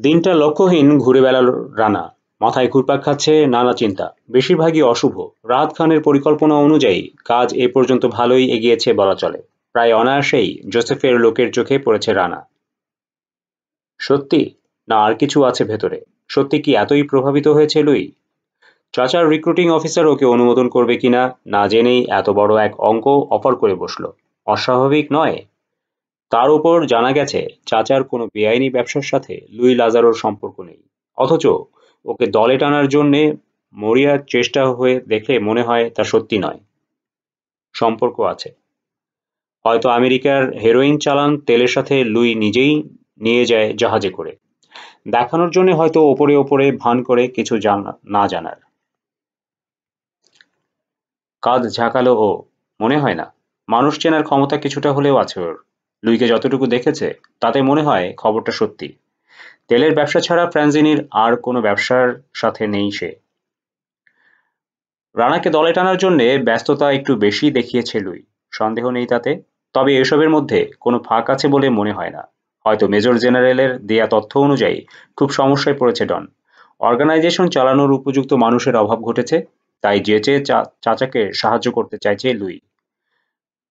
দিনটা লক্ষ্যহীন ঘুরে বেড়াল রানা। মাথায় ঘুরপাক খাচ্ছে নানা চিন্তা, বেশিরভাগই অশুভ। রাহাত খানের পরিকল্পনা অনুযায়ী কাজ এ পর্যন্ত ভালোই এগিয়েছে বলা চলে। প্রায় অনায়াসেই জোসেফের লোকের চোখে পড়েছে রানা। সত্যি, না আর কিছু আছে ভেতরে? সত্যি কি এতই প্রভাবিত হয়েছে লুই? চাচার রিক্রুটিং অফিসার ওকে অনুমোদন করবে কিনা না জেনেই এত বড় এক অঙ্ক অফার করে বসলো। অস্বাভাবিক নয়? তার উপর জানা গেছে চাচার কোনো বেআইনি ব্যবসার সাথে লুই লাজারোর সম্পর্ক নেই। অথচ ওকে দলে টানার জন্যে মরিয়ার চেষ্টা হয়ে দেখলে মনে হয় তা সত্যি নয়। সম্পর্ক আছে। হয়তো আমেরিকার হেরোইন চালান তেলের সাথে লুই নিজেই নিয়ে যায় জাহাজে করে। দেখানোর জন্য হয়তো ওপরে ওপরে ভান করে কিছু না জানার। কাঁধ ঝাঁকালো ও। মনে হয় না। মানুষ চেনার ক্ষমতা কিছুটা হলেও আছে ওর। লুইকে যতটুকু দেখেছে তাতে মনে হয় খবরটা সত্যি। তেলের ব্যবসা ছাড়া ফ্রান্সিনির আর কোনো ব্যবসার সাথে নেই সে। রানাকে দলে টানার জন্যে ব্যস্ততা একটু বেশি দেখিয়েছে লুই, সন্দেহ নেই তাতে। তবে এসবের মধ্যে কোনো ফাঁক আছে বলে মনে হয় না। হয়তো মেজর জেনারেলের দেয়া তথ্য অনুযায়ী খুব সমস্যায় পড়েছে ডন। অর্গানাইজেশন চালানোর উপযুক্ত মানুষের অভাব ঘটেছে, তাই যেচে চাচাকে সাহায্য করতে চাইছে লুই।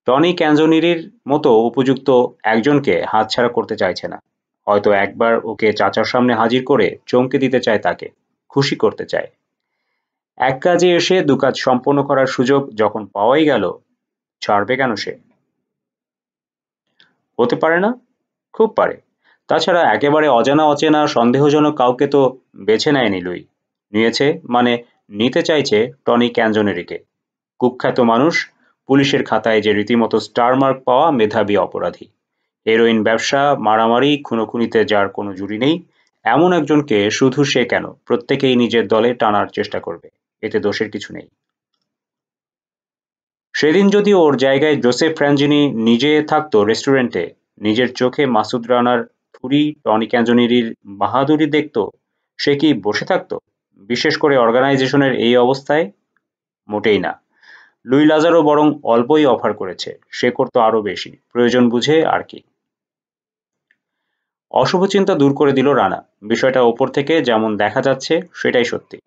টনি ক্যানজোনিরির মতো উপযুক্ত একজনকে হাতছাড়া করতে চাইছে না। হয়তো একবার ওকে চাচার সামনে হাজির করে চমকে দিতে চায় তাকে, খুশি করতে চায়। এক কাজে এসে দু কাজ সম্পন্ন করার সুযোগ যখন পাওয়াই গেল, ছাড়বে কেন সে? হতে পারে না? খুব পারে। তাছাড়া একেবারে অজানা অচেনা সন্দেহজনক কাউকে তো বেছে নেয়নি লুই। নিয়েছে, মানে নিতে চাইছে টনি ক্যানজোনেরিকে। কুখ্যাত মানুষ, পুলিশের খাতায় যে রীতিমতো স্টার মার্ক পাওয়া মেধাবী অপরাধী। হেরোইন ব্যবসা, মারামারি, খুনোখুনিতে যার কোনো জুড়ি নেই, এমন একজনকে শুধু সে কেন প্রত্যেকেই নিজের দলে টানার চেষ্টা করবে। এতে দোষের কিছু নেই। সেদিন যদি ওর জায়গায় জোসেফ ফ্রাঞ্জিনি নিজে থাকতো রেস্টুরেন্টে, নিজের চোখে মাসুদ রানার থুরি, টনি ক্যাঞ্জনিরির বাহাদুরি দেখতো, সে কি বসে থাকতো? বিশেষ করে অর্গানাইজেশনের এই অবস্থায়? মোটেই না। লুই লাজারো বরং অল্পই অফার করেছে, সে করতো আরো বেশি, প্রয়োজন বুঝে আর কি। অশুভ চিন্তা দূর করে দিল রানা। বিষয়টা ওপর থেকে যেমন দেখা যাচ্ছে সেটাই সত্যি।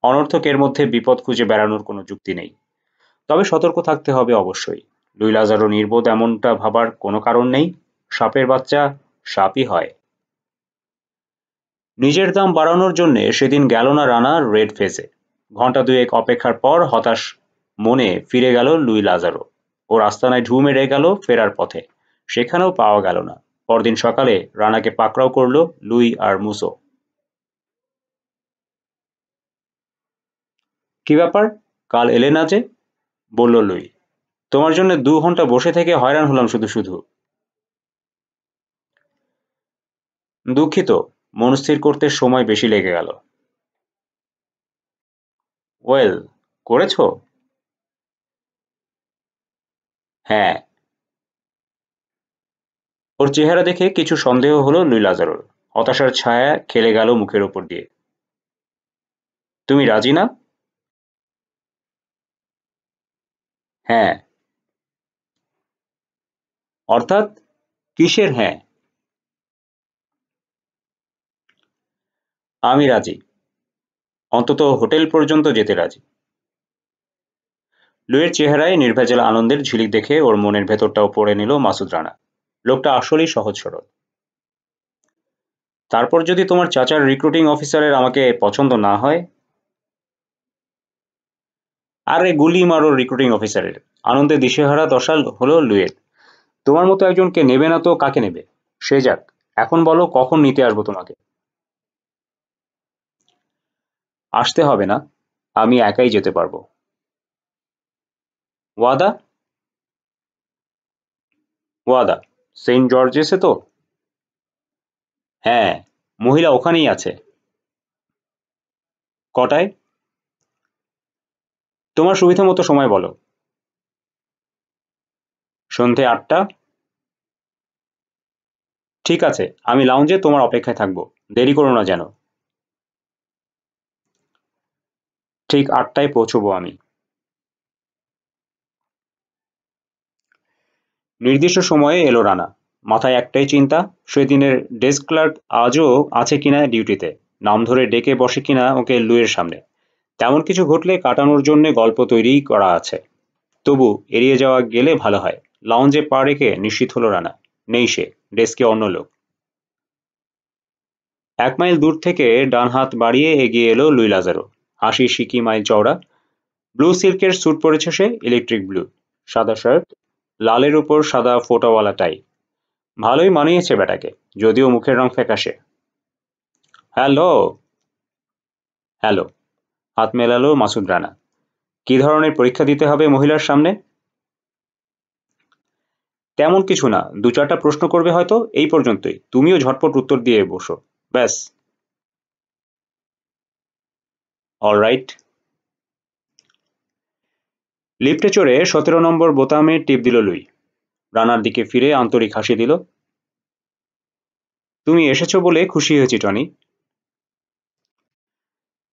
অনর্থক এর মধ্যে বিপদ খুঁজে বেড়ানোর কোনো যুক্তি নেই। তবে সতর্ক থাকতে হবে অবশ্যই। লুই লাজারো নির্বোধ এমনটা ভাবার কোনো কারণ নেই। সাপের বাচ্চা সাপই হয়। নিজের দাম বাড়ানোর জন্যে সেদিন গেল না রানা রেড ফেসে। ঘন্টা দুয়েক অপেক্ষার পর হতাশ মনে ফিরে গেল লুই লাজারো। ওর আস্তানায় ঢু মেরে গেল ফেরার পথে। সেখানেও পাওয়া গেল না। পরদিন সকালে রানাকে পাকড়াও করল লুই আর মুসো। কি ব্যাপার? কাল এলে না যে? বলল লুই। তোমার জন্য 2 ঘন্টা বসে থেকে হয়রান হলাম শুধু শুধু। দুঃখিত, মনস্থির করতে সময় বেশি লেগে গেল। ওয়েল, করেছো? হ্যাঁ। ওর চেহারা দেখে কিছু সন্দেহ হলো লুই লাজারোর। হতাশার ছায়া খেলে গেল মুখের ওপর দিয়ে। তুমি রাজি না? হ্যাঁ। অর্থাৎ? কিসের হ্যাঁ? আমি রাজি। অন্তত হোটেল পর্যন্ত যেতে রাজি। লুইয়ের চেহারায় নির্ভেজাল আনন্দের ঝিলিক দেখে ওর মনের ভেতরটাও পড়ে নিল মাসুদ রানা। লোকটা আসলেই সহজ সরল। তারপর যদি তোমার চাচার রিক্রুটিং অফিসারের আমাকে পছন্দ না হয়? আরে গুলি মারো রিক্রুটিং অফিসারের। আনন্দে দিশেহারা দশা হলো লুইয়ের। তোমার মতো একজনকে নেবে না তো কাকে নেবে? সে যাক। এখন বলো কখন নিতে আসবো তোমাকে? আসতে হবে না। আমি একাই যেতে পারবো। ওয়াদা? ওয়াদা। সেন্ট জর্জেসে তো? হ্যাঁ। মহিলা ওখানেই আছে। কটায়? তোমার সুবিধা মতো সময় বলো। সন্ধে 8টা? ঠিক আছে, আমি লাউঞ্জে তোমার অপেক্ষায় থাকবো। দেরি করো না যেন। ঠিক 8টায় পৌঁছবো আমি। নির্দিষ্ট সময়ে এলো রানা। মাথায় একটাই চিন্তা, সেদিনের ডেস্ক ক্লার্ক আজও আছে কিনা ডিউটিতে, নাম ধরে ডেকে বসে কিনা ওকে লুইয়ের সামনে। তেমন কিছু ঘটলে কাটানোর জন্য গল্প তৈরিই করা আছে। তবু এড়িয়ে যাওয়া গেলে ভালো হয়। লাউঞ্জে পা রেখে নিশ্চিত হলো রানা, নেই সে, ডেস্কে অন্য লোক। 1 মাইল দূর থেকে ডান হাত বাড়িয়ে এগিয়ে এলো লুই লাজারো। হাসি সিকি মাইল চওড়া, ব্লু সিল্কের স্যুট পরেছে সে, ইলেকট্রিক ব্লু, সাদা শার্ট, লালের উপর সাদা ফোঁটাওয়ালা টাই। ভালোই মানিয়েছে বেটাকে, যদিও মুখের রং ফ্যাকাশে। হ্যালো। হ্যালো। হাত মেলালো মাসুদ রানা। কি ধরনের পরীক্ষা দিতে হবে মহিলার সামনে? তেমন কিছু না, 2-4টা প্রশ্ন করবে হয়তো, এই পর্যন্তই। তুমিও ঝটপট উত্তর দিয়ে বসো, ব্যাস। অলরাইট। লিফটে চড়ে 17 নম্বর বোতামে টিপ দিল লুই। রানার দিকে ফিরে আন্তরিক হাসি দিল। তুমি এসেছো বলে খুশি হয়েছি টনি।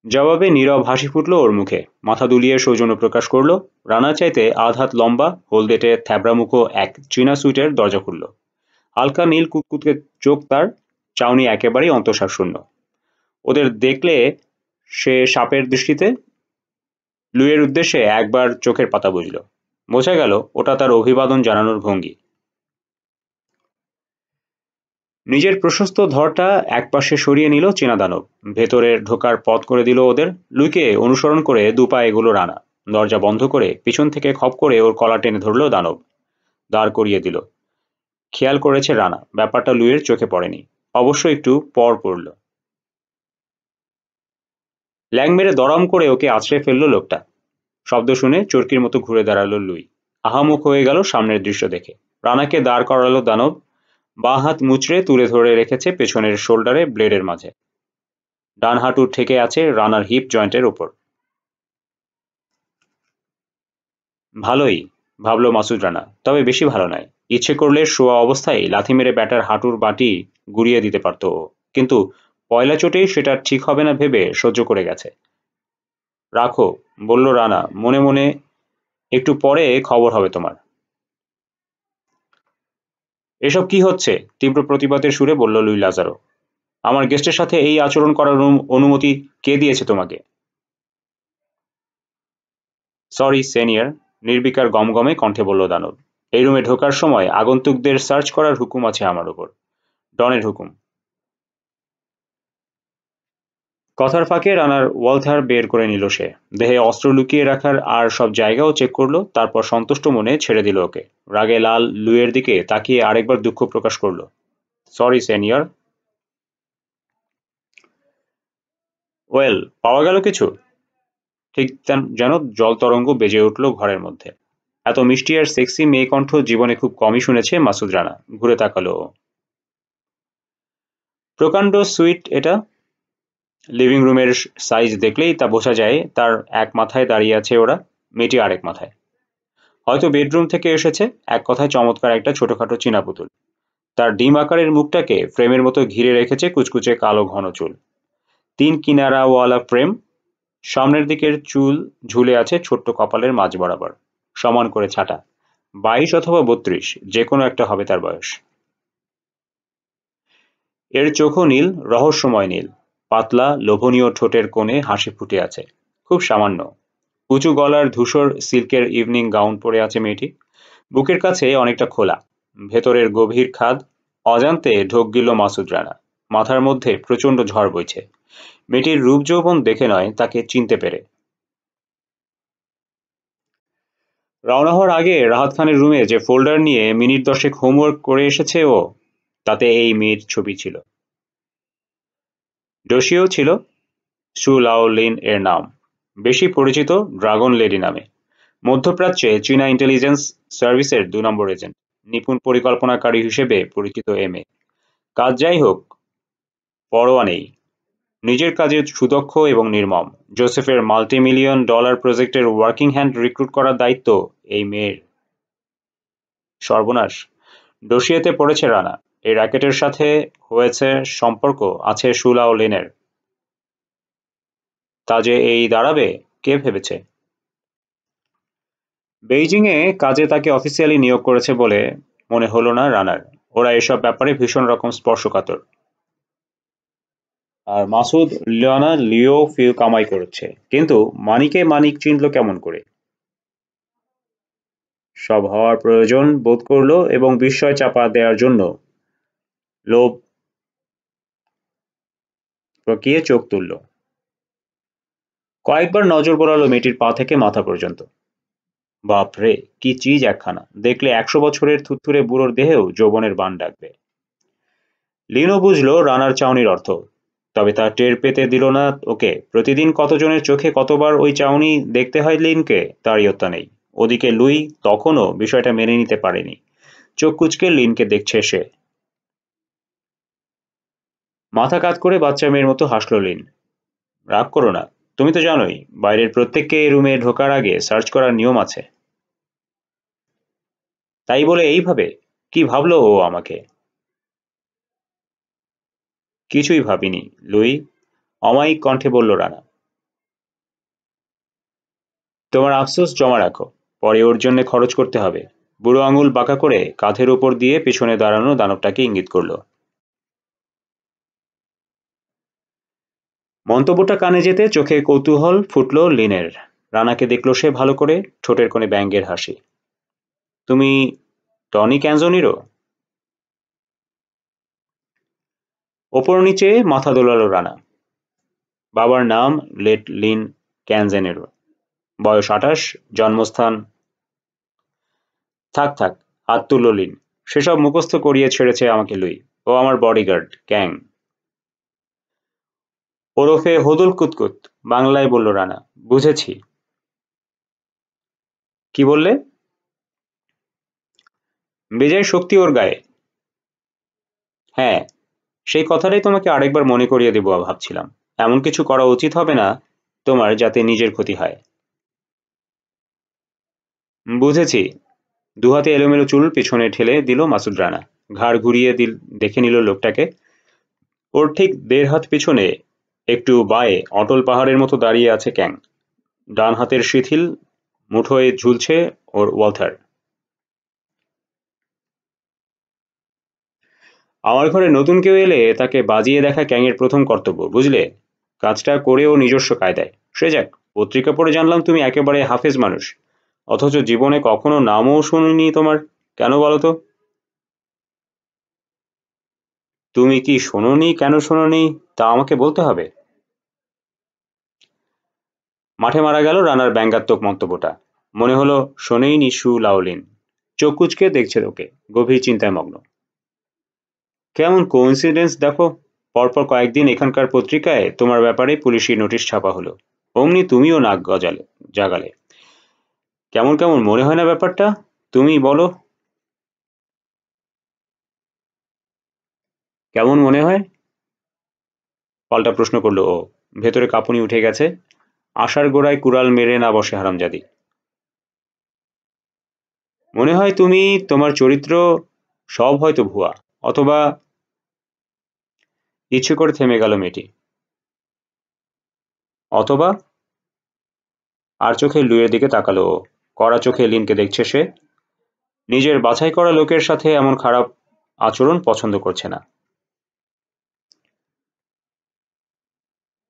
জবাবে নীরব হাসি ফুটল ওর মুখে। মাথা দুলিয়ে সৌজন্য প্রকাশ করলো। রানার চাইতে আধ হাত লম্বা, হলদেটে থ্যাবড়ামুখো এক চীনা সুইটের দরজা খুলল। হালকা নীল কুতকুতে চোখ তার, চাউনি একেবারেই অন্তঃসার শূন্য। ওদের দেখলে সে সাপের দৃষ্টিতে। লুইয়ের উদ্দেশ্যে একবার চোখের পাতা বুঝল। বোঝা গেল ওটা তার অভিবাদন জানানোর ভঙ্গি। নিজের প্রশস্ত ধরটা একপাশে সরিয়ে নিল চীনা দানব। ভেতরে ঢোকার পথ করে দিল ওদের। লুইকে অনুসরণ করে দুপা এগুলো রানা। দরজা বন্ধ করে পিছন থেকে খপ করে ওর কলা টেনে ধরল দানব। দাঁড় করিয়ে দিল। খেয়াল করেছে রানা, ব্যাপারটা লুইয়ের চোখে পড়েনি। অবশ্য একটু পর পড়ল। ল্যাং মেরে দড়াম করে ওকে আছড়ে ফেলল লোকটা। শব্দ শুনে চরকির মতো ঘুরে দাঁড়ালো লুই। আহামুখ হয়ে গেল সামনের দৃশ্য দেখে। রানাকে দাঁড় করালো দানব। বাঁ হাত মুচড়ে তুলে ধরে রেখেছে পেছনের শোল্ডারে ব্লেডের মাঝে। ডান হাঁটু ঠেকে আছে রানার হিপ জয়েন্টের ওপর। ভালোই, ভাবল মাসুদ রানা, তবে বেশি ভালো নয়। ইচ্ছে করলে শোয়া অবস্থায় লাথি মেরে ব্যাটার হাঁটুর বাটি গুড়িয়ে দিতে পারত ও, কিন্তু পয়লা চোটেই সেটা ঠিক হবে না ভেবে সহ্য করে গেছে। রাখো, বলল রানা মনে মনে, একটু পরে খবর হবে তোমার। এসব কি হচ্ছে? তীব্র প্রতিবাদের সুরে বলল লুই লাজারো। আমার গেস্টের সাথে এই আচরণ করার অনুমতি কে দিয়েছে তোমাকে? সরি সিনিয়র, নির্বিকার গমগমে কণ্ঠে বলল দানব। এই রুমে ঢোকার সময় আগন্তুকদের সার্চ করার হুকুম আছে আমার উপর, ডনের হুকুম। কথার ফাঁকে রানার ওয়ালথার বের করে নিল সে। দেহে অস্ত্র লুকিয়ে রাখার আর সব জায়গাও চেক করলো, তারপর সন্তুষ্ট মনে ছেড়ে দিল ওকে। রাগে লাল লুইয়ের দিকে তাকিয়ে আরেকবার দুঃখ প্রকাশ করলো। Sorry senior. ওয়েল, পাওয়া গেল কিছু? ঠিক যেন জলতরঙ্গ বেজে উঠল ঘরের মধ্যে। এত মিষ্টি আর সেক্সি মেয়ে কণ্ঠ জীবনে খুব কমই শুনেছে মাসুদ রানা। ঘুরে তাকালো ও। প্রকাণ্ড সুইট এটা। লিভিং রুমের সাইজ দেখলেই তা বোঝা যায়। তার এক মাথায় দাঁড়িয়ে আছে ওরা, মেয়েটি আরেক মাথায়। হয়তো বেডরুম থেকে এসেছে। এক কথায় চমৎকার একটা ছোটখাটো চীনা পুতুল। তার ডিম আকারের মুখটাকে ফ্রেমের মতো ঘিরে রেখেছে কুচকুচে কালো ঘন চুল। 3 কিনারাওয়ালা ফ্রেম। সামনের দিকের চুল ঝুলে আছে ছোট্ট কপালের মাঝ বরাবর, সমান করে ছাটা। 22 অথবা 32, যে কোনো একটা হবে তার বয়স। এর চোখও নীল, রহস্যময় নীল। পাতলা লোভনীয় ঠোঁটের কোণে হাসি ফুটে আছে, খুব সামান্য। উঁচু গলার ধূসর সিল্কের ইভনিং গাউন পরে আছে মেয়েটি। বুকের কাছে অনেকটা খোলা, ভেতরের গভীর খাদ। অজান্তে ঢোক গিল মাসুদ রানা। মাথার মধ্যে প্রচণ্ড ঝড় বইছে। মেয়েটির রূপ যৌবন দেখে নয়, তাকে চিনতে পেরে। রওনা হওয়ার আগে রাহাত খানের রুমে যে ফোল্ডার নিয়ে মিনিট 10 হোমওয়ার্ক করে এসেছে ও, তাতে এই মেয়ের ছবি ছিল। ডোশিও ছিল। সু লাও লিন এর নাম। বেশি পরিচিত ড্রাগন লেডি নামে। মধ্যপ্রাচ্যে চীনা ইন্টেলিজেন্স সার্ভিসের 2 নম্বর এজেন্ট। নিপুণ পরিকল্পনাকারী হিসেবে পরিচিত এ মেয়ে। কাজ যাই হোক, পরোয়া নেই। নিজের কাজে সুদক্ষ এবং নির্মম। জোসেফের মাল্টি-মিলিয়ন ডলার প্রজেক্টের ওয়ার্কিং হ্যান্ড রিক্রুট করার দায়িত্ব এই মেয়ের। সর্বনাশ, ডোশিয়েতে পড়েছে রানা। এই র্যাকেটের সাথে হয়েছে সম্পর্ক আছে সু লাও লিনের। তা যে এই দাঁড়াবে, কে ভেবেছে? বেইজিংয়ে কাজে তাকে অফিসিয়ালি নিয়োগ করেছে বলে মনে হলো না রানার। ওরা এসব ব্যাপারে ভীষণ রকম স্পর্শকাতর। আর মাসুদ লিও ফিল কামাই করেছে, কিন্তু মানিকে মানিক চিনল কেমন করে? সব হওয়ার প্রয়োজন বোধ করলো এবং বিস্ময় চাপা দেওয়ার জন্য লোভ প্রকিয়ে চোখ তুলল। কয়েকবার নজর বোলালো মেয়েটির পা থেকে মাথা পর্যন্ত। বাপরে, কি চিজ একখানা! দেখলে 100 বছরের থুতথুরে বুড়োর দেহেও যৌবনের বান ডাকবে। লিনও বুঝল রানার চাউনির অর্থ, তবে তা টের পেতে দিল না ওকে। প্রতিদিন কতজনের চোখে কতবার ওই চাউনি দেখতে হয় লিনকে, তার ইয়ত্তা নেই। ওদিকে লুই তখনও বিষয়টা মেনে নিতে পারেনি। চোখ কুঁচকে লিনকে দেখছে সে। মাথা কাত করে বাচ্চা মেয়ের মতো হাসল লিন। রাগ করো না, তুমি তো জানোই বাইরের প্রত্যেককে এই রুমে ঢোকার আগে সার্চ করার নিয়ম আছে। তাই বলে এইভাবে? কি ভাবলো ও আমাকে? কিছুই ভাবিনি লুই, অমায়িক কণ্ঠে বলল রানা। তোমার আফসোস জমা রাখো, পরে ওর জন্য খরচ করতে হবে। বুড়ো আঙুল বাঁকা করে কাঁধের ওপর দিয়ে পেছনে দাঁড়ানো দানবটাকে ইঙ্গিত করল। মন্তব্যটা কানে যেতে চোখে কৌতূহল ফুটল লিনের। রানাকে দেখল সে ভালো করে, ঠোঁটের কোণে ব্যঙ্গের হাসি। তুমি টনি ক্যানজনিরো? ওপর নিচে মাথা দোলালো রানা। বাবার নাম লেট লিন ক্যানজেনেরো, বয়স 28, জন্মস্থান। থাক থাক, হাত তুলল লিন। সেসব মুখস্থ করিয়ে ছেড়েছে আমাকে লুই। ও আমার বডিগার্ড, ক্যাং। ওরফে হদুল কুতকুত, বাংলায় বলল রানা। বুঝেছি। কি বললে? বেজায় শক্তি ওর গায়ে। হ্যাঁ, সেই কথাটাই তোমাকে আরেকবার মনে করিয়ে দেব ভাবছিলাম। এমন কিছু করা উচিত হবে না তোমার যাতে নিজের ক্ষতি হয়। বুঝেছি। দুহাতে এলোমেলো চুল পেছনে ঠেলে দিল মাসুদ রানা। ঘাড় ঘুরিয়ে দেখে নিল লোকটাকে। ওর ঠিক 1.5 হাত পেছনে একটু বাঁয়ে অটল পাহাড়ের মতো দাঁড়িয়ে আছে ক্যাং। ডান হাতের শিথিল মুঠোয় ঝুলছে ওর ওয়ালথার। আমার ঘরে নতুন কেউ এলে তাকে বাজিয়ে দেখা ক্যাংয়ের প্রথম কর্তব্য, বুঝলে? কাজটা করে ও নিজস্ব কায়দায়। সে যাক, পত্রিকা পড়ে জানলাম তুমি একেবারে হাফেজ মানুষ, অথচ জীবনে কখনো নামও শুনিনি তোমার। কেন বলো তো? তুমি কি শোনোনি, কেন শোনোনি তা আমাকে বলতে হবে? মাঠে মারা গেল রানার ব্যঙ্গাত্মক মন্তব্যটা। মনে হলো শোনেইনি সু লাউলিন। চোখ কুচকে দেখছে ওকে, গভীর চিন্তায় মগ্ন। কেমন কোইন্সিডেন্স দেখো, পরপর কয়েকদিন এখানকার পত্রিকায় তোমার ব্যাপারে পুলিশি নোটিশ ছাপা হলো, অমনি তুমিও নাক জাগালে। কেমন কেমন মনে হয় না ব্যাপারটা? তুমি বলো। কেমন মনে হয়? পাল্টা প্রশ্ন করলো ও। ভেতরে কাঁপুনি উঠে গেছে। আশার গোড়ায় কুড়াল মেরে না বসে হারামজাদি। মনে হয় তুমি, তোমার চরিত্র সব হয়তো ভুয়া, অথবা। ইচ্ছে করে থেমে গেল মেয়েটি। অথবা? আর চোখে লুইয়ের দিকে তাকালো ও। কড়া চোখে লিনকে দেখছে সে। নিজের বাছাই করা লোকের সাথে এমন খারাপ আচরণ পছন্দ করছে না।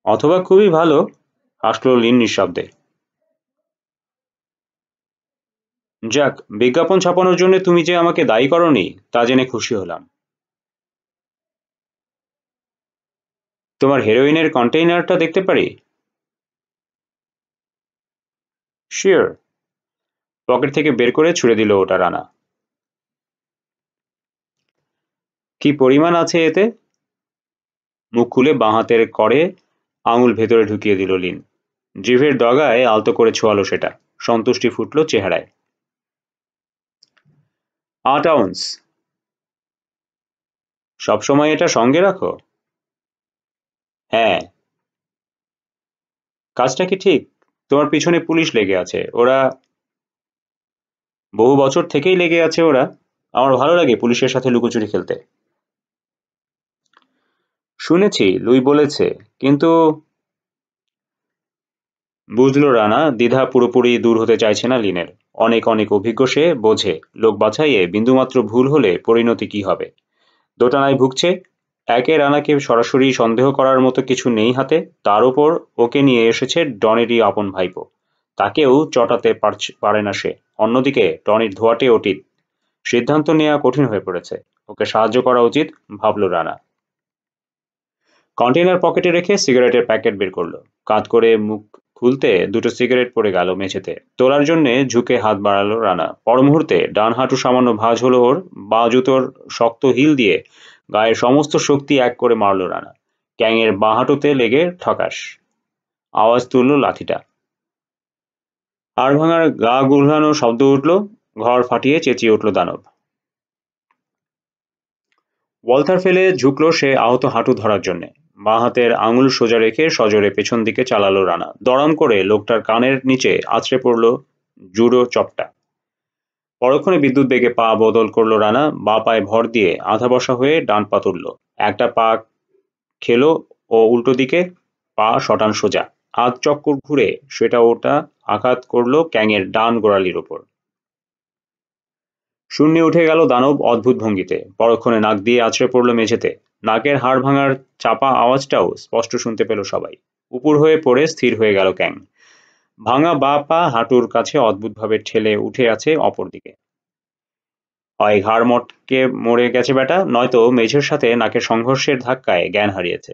অথবা খুবই ভালো, হাসল লিন নিঃশব্দে। যাক, বিজ্ঞাপন ছাপানোর জন্য তুমি যে আমাকে দায়ী করনি তা জেনে খুশি হলাম। তোমার হেরোইনের কন্টেইনারটা দেখতে পারি? শিওর। পকেট থেকে বের করে ছুড়ে দিল ওটা রানা। কি পরিমাণ আছে এতে? মুখ খুলে বাঁ হাতের কড়ে আঙুল ভেতরে ঢুকিয়ে দিল লিন। জিভের ডগায় আলতো করে ছোয়ালো সেটা। সন্তুষ্টি ফুটল চেহারায়। 8 আউন্স। সবসময় এটা সঙ্গে রাখো? হ্যাঁ। কাজটা কি ঠিক? তোমার পিছনে পুলিশ লেগে আছে, ওরা। বহু বছর থেকেই লেগে আছে ওরা। আমার ভালো লাগে পুলিশের সাথে লুকোচুরি খেলতে। শুনেছি লুই বলেছে, কিন্তু। বুঝল রানা, দ্বিধা পুরোপুরি দূর হতে চাইছে না লিনের। অনেক অনেক অভিজ্ঞ সে, বোঝে লোক বাছাইয়ে বিন্দুমাত্র ভুল হলে পরিণতি কি হবে। দোটানায় ভুগছে, একে রানাকে সরাসরি সন্দেহ করার মতো কিছু নেই হাতে, তার উপর ওকে নিয়ে এসেছে ডনেরই আপন ভাইপো, তাকেও চটাতে পারে না সে। অন্যদিকে টনির ধোয়াটে অতীত, সিদ্ধান্ত নেওয়া কঠিন হয়ে পড়েছে। ওকে সাহায্য করা উচিত, ভাবল রানা। কন্টেনার পকেটে রেখে সিগারেটের প্যাকেট বের করলো। কাঁধ করে মুখ খুলতে দুটো সিগারেট পড়ে গেল মেঝেতে। তোলার জন্য ঝুঁকে হাত বাড়ালো রানা। পর মুহূর্তে ডান হাঁটু সামান্য ভাঁজ হলো ওর। বা জুতোর শক্ত হিল দিয়ে গায়ের সমস্ত শক্তি এক করে মারল রানা। ক্যাঙের বাঁ হাঁটুতে লেগে ঠকাস। আওয়াজ তুলল লাথিটা। হাড় ভাঙার গা গুলহানো শব্দ উঠল। ঘর ফাটিয়ে চেঁচিয়ে উঠল দানব। ওয়ালথার ফেলে ঝুঁকলো সে আহত হাঁটু ধরার জন্যে। বাঁ হাতের আঙুল সোজা রেখে সজোরে পেছন দিকে চালালো রানা। দড়াম করে লোকটার কানের নিচে আছড়ে পড়ল জুড়ো চপটা। পরক্ষণে বিদ্যুৎ বেগে পা বদল করলো রানা। বাঁ পায়ে ভর দিয়ে আধা বসা হয়ে ডান পা তুলল। একটা পা খেলো ও উল্টো দিকে, পা শটান সোজা। আধ চক্কর ঘুরে সেটা ওটা আঘাত করলো ক্যাঙের ডান গোড়ালির ওপর। শূন্যে উঠে গেল দানব অদ্ভুত ভঙ্গিতে। পরক্ষণে নাক দিয়ে আছড়ে পড়ল মেঝেতে। নাকের হাড় ভাঙার চাপা আওয়াজটাও স্পষ্ট শুনতে পেল সবাই। উপুর হয়ে পড়ে স্থির হয়ে গেল ক্যাং। ভাঙা বা পা হাঁটুর কাছে অদ্ভুতভাবে ঠেলে উঠে আছে অপর দিকে। হয় ঘাড় মটকে মরে গেছে বেটা, নয়তো মেঝের সাথে নাকের সংঘর্ষের ধাক্কায় জ্ঞান হারিয়েছে।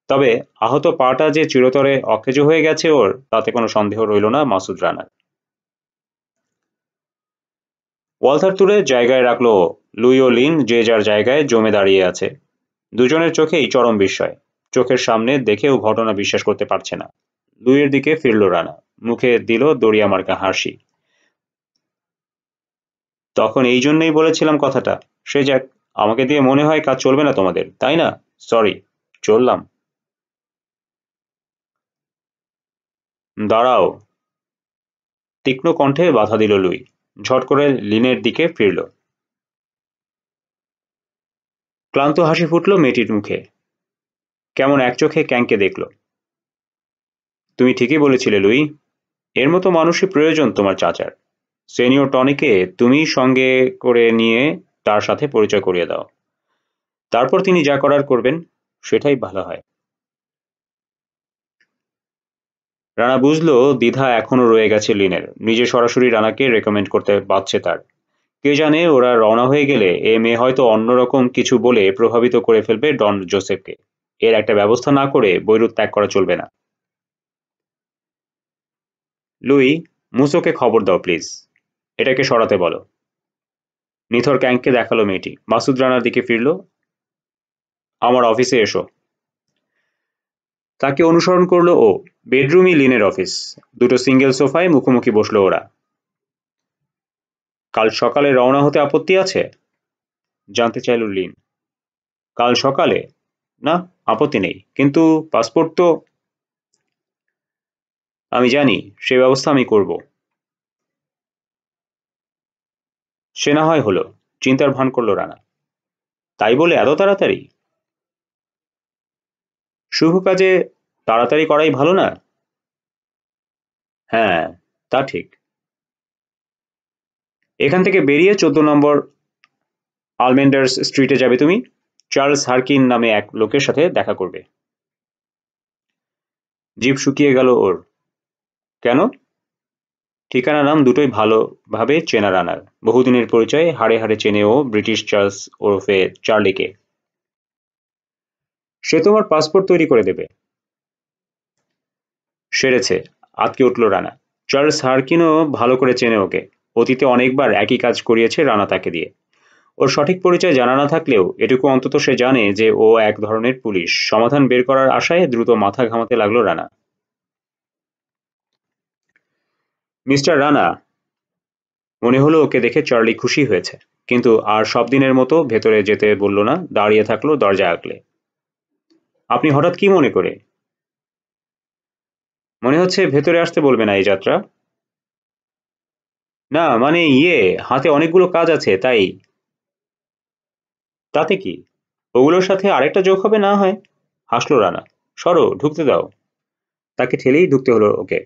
তবে আহত পাটা যে চিরতরে অকেজো হয়ে গেছে ওর, তাতে কোনো সন্দেহ রইল না মাসুদ রানার। ওয়ালথার তুলে জায়গায় রাখলো। লুই ও লিন যে যার জায়গায় জমে দাঁড়িয়ে আছে। দুজনের চোখেই চরম বিস্ময়। চোখের সামনে দেখেও ঘটনা বিশ্বাস করতে পারছে না। লুইয়ের দিকে ফিরল রানা। মুখে দিল দড়িয়া মার্কা হাসি। তখন এই জন্যই বলেছিলাম কথাটা। সে যাক, আমাকে দিয়ে মনে হয় কাজ চলবে না তোমাদের, তাই না? সরি, চললাম। দাঁড়াও, তীক্ষ্ণ কণ্ঠে বাধা দিল লুই। ঝট করে লিনের দিকে ফিরল। ক্লান্ত হাসি ফুটল মেয়েটির মুখে। কেমন এক চোখে ক্যাংকে দেখল। তুমি ঠিকই বলেছিলে লুই, এর মতো মানুষই প্রয়োজন তোমার চাচার। সিনিয়র টনিকে তুমি সঙ্গে করে নিয়ে তার সাথে পরিচয় করিয়ে দাও। তারপর তিনি যা করার করবেন, সেটাই ভালো হয়। রানা বুঝলো দ্বিধা এখনো রয়ে গেছে লিনের। নিজে সরাসরি রানাকে রেকমেন্ড করতে বাধছে তার। কে জানে ওরা রওনা হয়ে গেলে এ মেয়ে হয়তো অন্যরকম কিছু বলে প্রভাবিত করে ফেলবে ডন জোসেফকে। এর একটা ব্যবস্থা না করে বৈরুত ত্যাগ করা চলবে না। লুই, মুসোকে খবর দাও প্লিজ। এটাকে সরাতে বলো। নিথর ক্যাংকে দেখালো মেয়েটি। মাসুদ রানার দিকে ফিরল। আমার অফিসে এসো। তাকে অনুসরণ করলো ও। বেডরুমই লিনের অফিস। দুটো সিঙ্গেল সোফায় মুখোমুখি বসলো ওরা। কাল সকালে রওনা হতে আপত্তি আছে? জানতে চাইল লিন। কাল সকালে? না, আপত্তি নেই, কিন্তু পাসপোর্ট তো। আমি জানি, সে ব্যবস্থা আমি করব। সে না হয় হলো, চিন্তার ভান করলো রানা। তাই বলে এত তাড়াতাড়ি? শুভ কাজে তাড়াতাড়ি করাই ভালো না? হ্যাঁ, তা ঠিক। এখান থেকে বেরিয়ে 14 নম্বর আলমেন্ডার্স স্ট্রিটে যাবে তুমি। চার্লস হারকিন নামে এক লোকের সাথে দেখা করবে। জিভ শুকিয়ে গেল ওর। কেন? ঠিকানা নাম দুটোই ভালোভাবে চেনা রানার। বহুদিনের পরিচয়, হাড়ে হাড়ে চেনে ও ব্রিটিশ চার্লস ওরফে চার্লিকে। সে তোমার পাসপোর্ট তৈরি করে দেবে। সেরেছে, আটকে উঠল রানা। চার্লস হারকিনও ভালো করে চেনে ওকে। অতীতে অনেকবার একই কাজ করিয়েছে রানা তাকে দিয়ে। ওর সঠিক পরিচয় জানা না থাকলেও এটুকু অন্তত সে জানে যে ও এক ধরনের পুলিশ। সমাধান বের করার আশায় দ্রুত মাথা ঘামাতে লাগলো রানা। মিস্টার রানা। মনে হলো ওকে দেখে চার্লি খুশি হয়েছে, কিন্তু আর সব দিনের মতো ভেতরে যেতে বলল না, দাঁড়িয়ে থাকলো দরজা আগলে। আপনি হঠাৎ কি মনে করে? মনে হচ্ছে ভেতরে আসতে বলবে না এই যাত্রা। না মানে হাতে অনেকগুলো কাজ আছে তাই। তাতে কি, ওগুলোর সাথে আরেকটা যোগ হবে না হয়। হাসলো রানা। সরো, ঢুকতে দাও। তাকে ঠেলেই ঢুকতে হলো ওকে।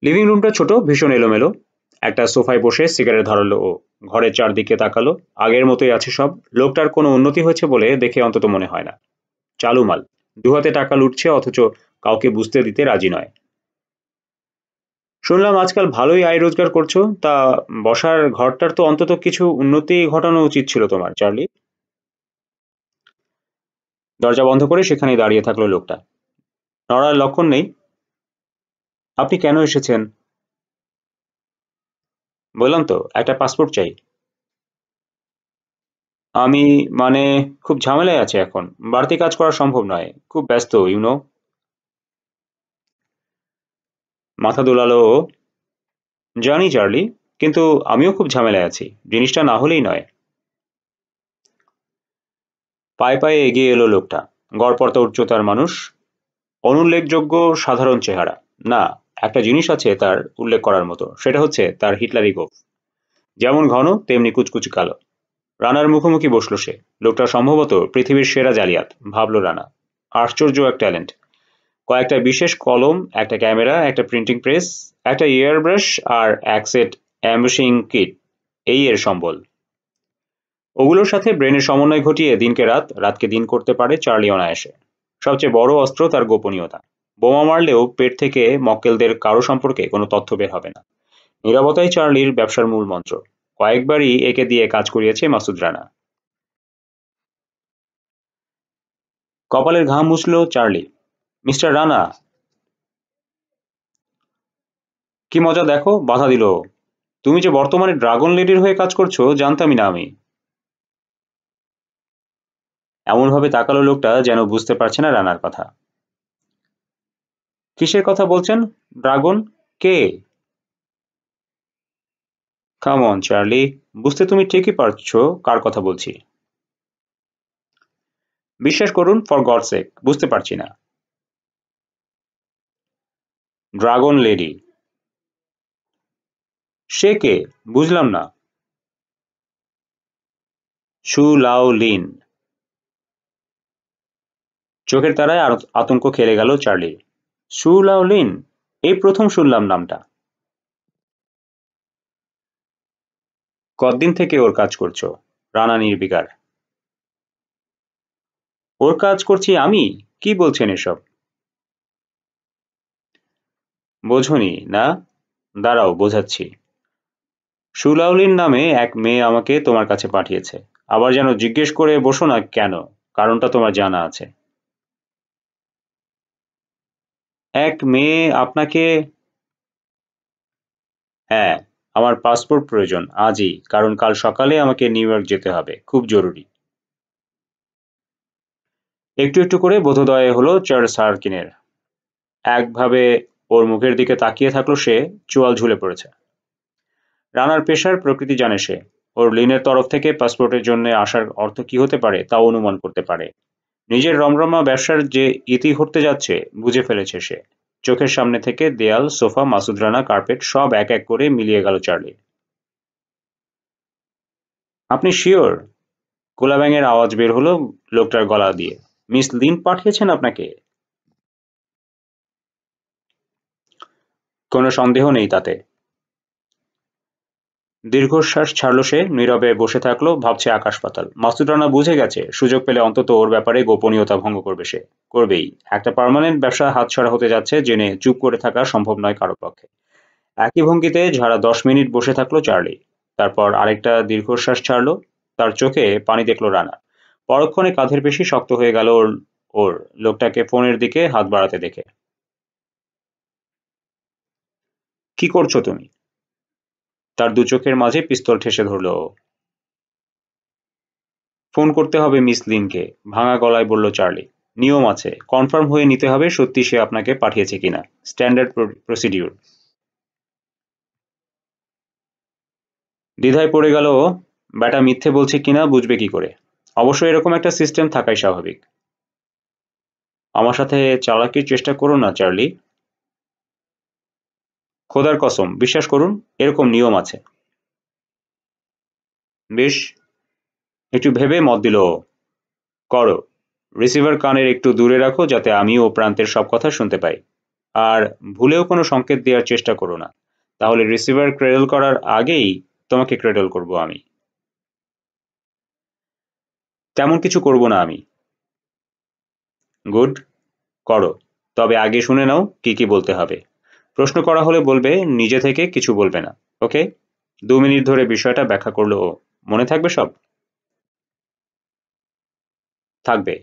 লিভিং রুমটা ছোট, ভীষণ এলোমেলো। একটা সোফায় বসে সিগারেট ধরালো ও। ঘরের চারদিকে তাকালো। আগের মতোই আছে সব। লোকটার কোনো উন্নতি হয়েছে বলে দেখে অন্তত মনে হয় না। চালু মাল। দুহাতে টাকা লুটছে, অথচ কাউকে বুঝতে দিতে রাজি নয়। শুনলাম আজকাল ভালোই আয় রোজগার করছো, তা বসার ঘরটার তো অন্তত কিছু উন্নতি ঘটানো উচিত ছিল তোমার, চার্লি। দরজা বন্ধ করে সেখানেই দাঁড়িয়ে থাকলো লোকটা। নড়ার লক্ষণ নেই। আপনি কেন এসেছেন? বললাম তো, একটা পাসপোর্ট চাই। আমি, মানে, খুব ঝামেলায় আছে এখন। বাড়তি কাজ করা সম্ভব নয়, খুব ব্যস্ত, ইউনো। মাথা দোলালো ও। জানি চার্লি, কিন্তু আমিও খুব ঝামেলায় আছি। জিনিসটা না হলেই নয়। পায়ে পায়ে এগিয়ে এলো লোকটা। গড়পড়তা উচ্চতার মানুষ, অনুল্লেখযোগ্য সাধারণ চেহারা। না, একটা জিনিস আছে তার উল্লেখ করার মতো, সেটা হচ্ছে তার হিটলারি গোঁফ। যেমন ঘন তেমনি কুচকুচে কালো। রানার মুখোমুখি বসলো সে। লোকটা সম্ভবত পৃথিবীর সেরা জালিয়াত, ভাবল রানা। আশ্চর্য এক ট্যালেন্ট। কয়েকটা বিশেষ কলম, একটা ক্যামেরা, একটা প্রিন্টিং প্রেস, একটা এয়ার ব্রাশ আর এক সেট অ্যাম্বুশিং কিট, এই এর সম্বল। ওগুলোর সাথে ব্রেনের সমন্বয় ঘটিয়ে দিনকে রাত, রাতকে দিন করতে পারে চার্লি অনায়াসে। সবচেয়ে বড় অস্ত্র তার গোপনীয়তা। বোমা মারলেও পেট থেকে মক্কেলদের কারো সম্পর্কে কোনো তথ্য বের হবে না। নীরবতাই চার্লির ব্যবসার মূল মন্ত্র। কয়েকবারই একে দিয়ে কাজ করিয়েছে মাসুদ রানা। কপালের ঘাম মুছল চার্লি। মিস্টার রানা। কি মজা দেখো, বাধা দিল ও। তুমি যে বর্তমানে ড্রাগন লেডির হয়ে কাজ করছো জানতামই না আমি। এমনভাবে তাকালো লোকটা যেন বুঝতে পারছে না রানার কথা। কিসের কথা বলছেন? ড্রাগন? কে? কাম অন চার্লি, বুঝতে তুমি ঠিকই পারছো কার কথা বলছি। বিশ্বাস করুন, ফর গড সেক, বুঝতে পারছি না। Dragon lady? সে কে? বুঝলাম না। সু লাও লিন। চোখের তারায় আতঙ্ক খেলে গেল চার্লির। সু লাও লিন? এই প্রথম শুনলাম নামটা। কতদিন থেকে ওর কাজ করছো? রানা নির্বিকার। ওর কাজ করছি আমি? কি বলছেন এসব? বোঝনি না? দাঁড়াও, বোঝাচ্ছি। সুলাউলিন নামে এক মেয়ে আমাকে তোমার কাছে পাঠিয়েছে। আবার যেন জিজ্ঞেস করে বসো না কেন, কারণটা তোমার জানা আছে। এক মেয়ে আপনাকে? হ্যাঁ। আমার পাসপোর্ট প্রয়োজন আজই, কারণ কাল সকালে আমাকে নিউ ইয়র্ক যেতে হবে, খুব জরুরি। একটু একটু করে বোধোদয় হলো চার্লস হারকিনের। একভাবে ওর মুখের দিকে তাকিয়ে থাকলো সে। চোয়াল ঝুলে পড়েছে। রানার পেশার প্রকৃতি জানে সে। ওর লিনের তরফ থেকে পাসপোর্টের জন্য আসার অর্থ কি হতে পারে তাও অনুমান করতে পারে। নিজের রমরমা ব্যবসার যে ইতি ঘটতে যাচ্ছে বুঝে ফেলেছে সে। চোখের সামনে থেকে দেয়াল, সোফা, মাসুদ রানা, কার্পেট সব এক এক করে মিলিয়ে গেল চার্লি। আপনি শিওর? কোলা ব্যাঙের আওয়াজ বের হলো লোকটার গলা দিয়ে। মিস লিন পাঠিয়েছেন আপনাকে? কোনো সন্দেহ নেই তাতে। দীর্ঘশ্বাস ছাড়ল সে। নীরবে বসে থাকলো, ভাবছে আকাশ পাতাল। মাসুদ রানা বুঝে গেছে সুযোগ পেলে অন্তত ওর ব্যাপারে গোপনীয়তা ভঙ্গ করবে সে। করবেই। একটা পার্মানেন্ট ব্যবসা হাতছাড়া হতে যাচ্ছে জেনে চুপ করে থাকা সম্ভব নয় কারো পক্ষে। একই ভঙ্গিতে ঝাড়া 10 মিনিট বসে থাকলো চার্লি। তারপর আরেকটা দীর্ঘশ্বাস ছাড়ল। তার চোখে পানি দেখল রানা। পরক্ষণে কাঁধের পেশি শক্ত হয়ে গেল ওর। ওর লোকটাকে ফোনের দিকে হাত বাড়াতে দেখে। কি করছো তুমি? তার দু চোখের মাঝে পিস্তল ঠেসে ধরল ও। ফোন করতে হবে মিস লিনকে, ভাঙা গলায় বলল চার্লি। নিয়ম আছে, কনফার্ম হয়ে নিতে হবে সত্যি সে আপনাকে পাঠিয়েছে কিনা। Standard procedure. দ্বিধায় পড়ে গেল ও। ব্যাটা মিথ্যে বলছে কিনা বুঝবে কি করে? অবশ্য এরকম একটা সিস্টেম থাকাই স্বাভাবিক। আমার সাথে চালাকির চেষ্টা করো না চার্লি। খোদার কসম, বিশ্বাস করুন, এরকম নিয়ম আছে। বেশ। একটু ভেবে মত দিল ও। করো। রিসিভার কানের একটু দূরে রাখো যাতে আমি ও প্রান্তের সব কথা শুনতে পাই। আর ভুলেও কোনো সংকেত দেওয়ার চেষ্টা করো না, তাহলে রিসিভার ক্রেডল করার আগেই তোমাকে ক্রেডল করব আমি। তেমন কিছু করব না আমি। গুড, করো। তবে আগে শুনে নাও কি কি বলতে হবে। প্রশ্ন করা হলে বলবে, নিজে থেকে কিছু বলবে না। ওকে? 2 মিনিট ধরে বিষয়টা ব্যাখ্যা করলো ও। মনে থাকবে সব? থাকবে।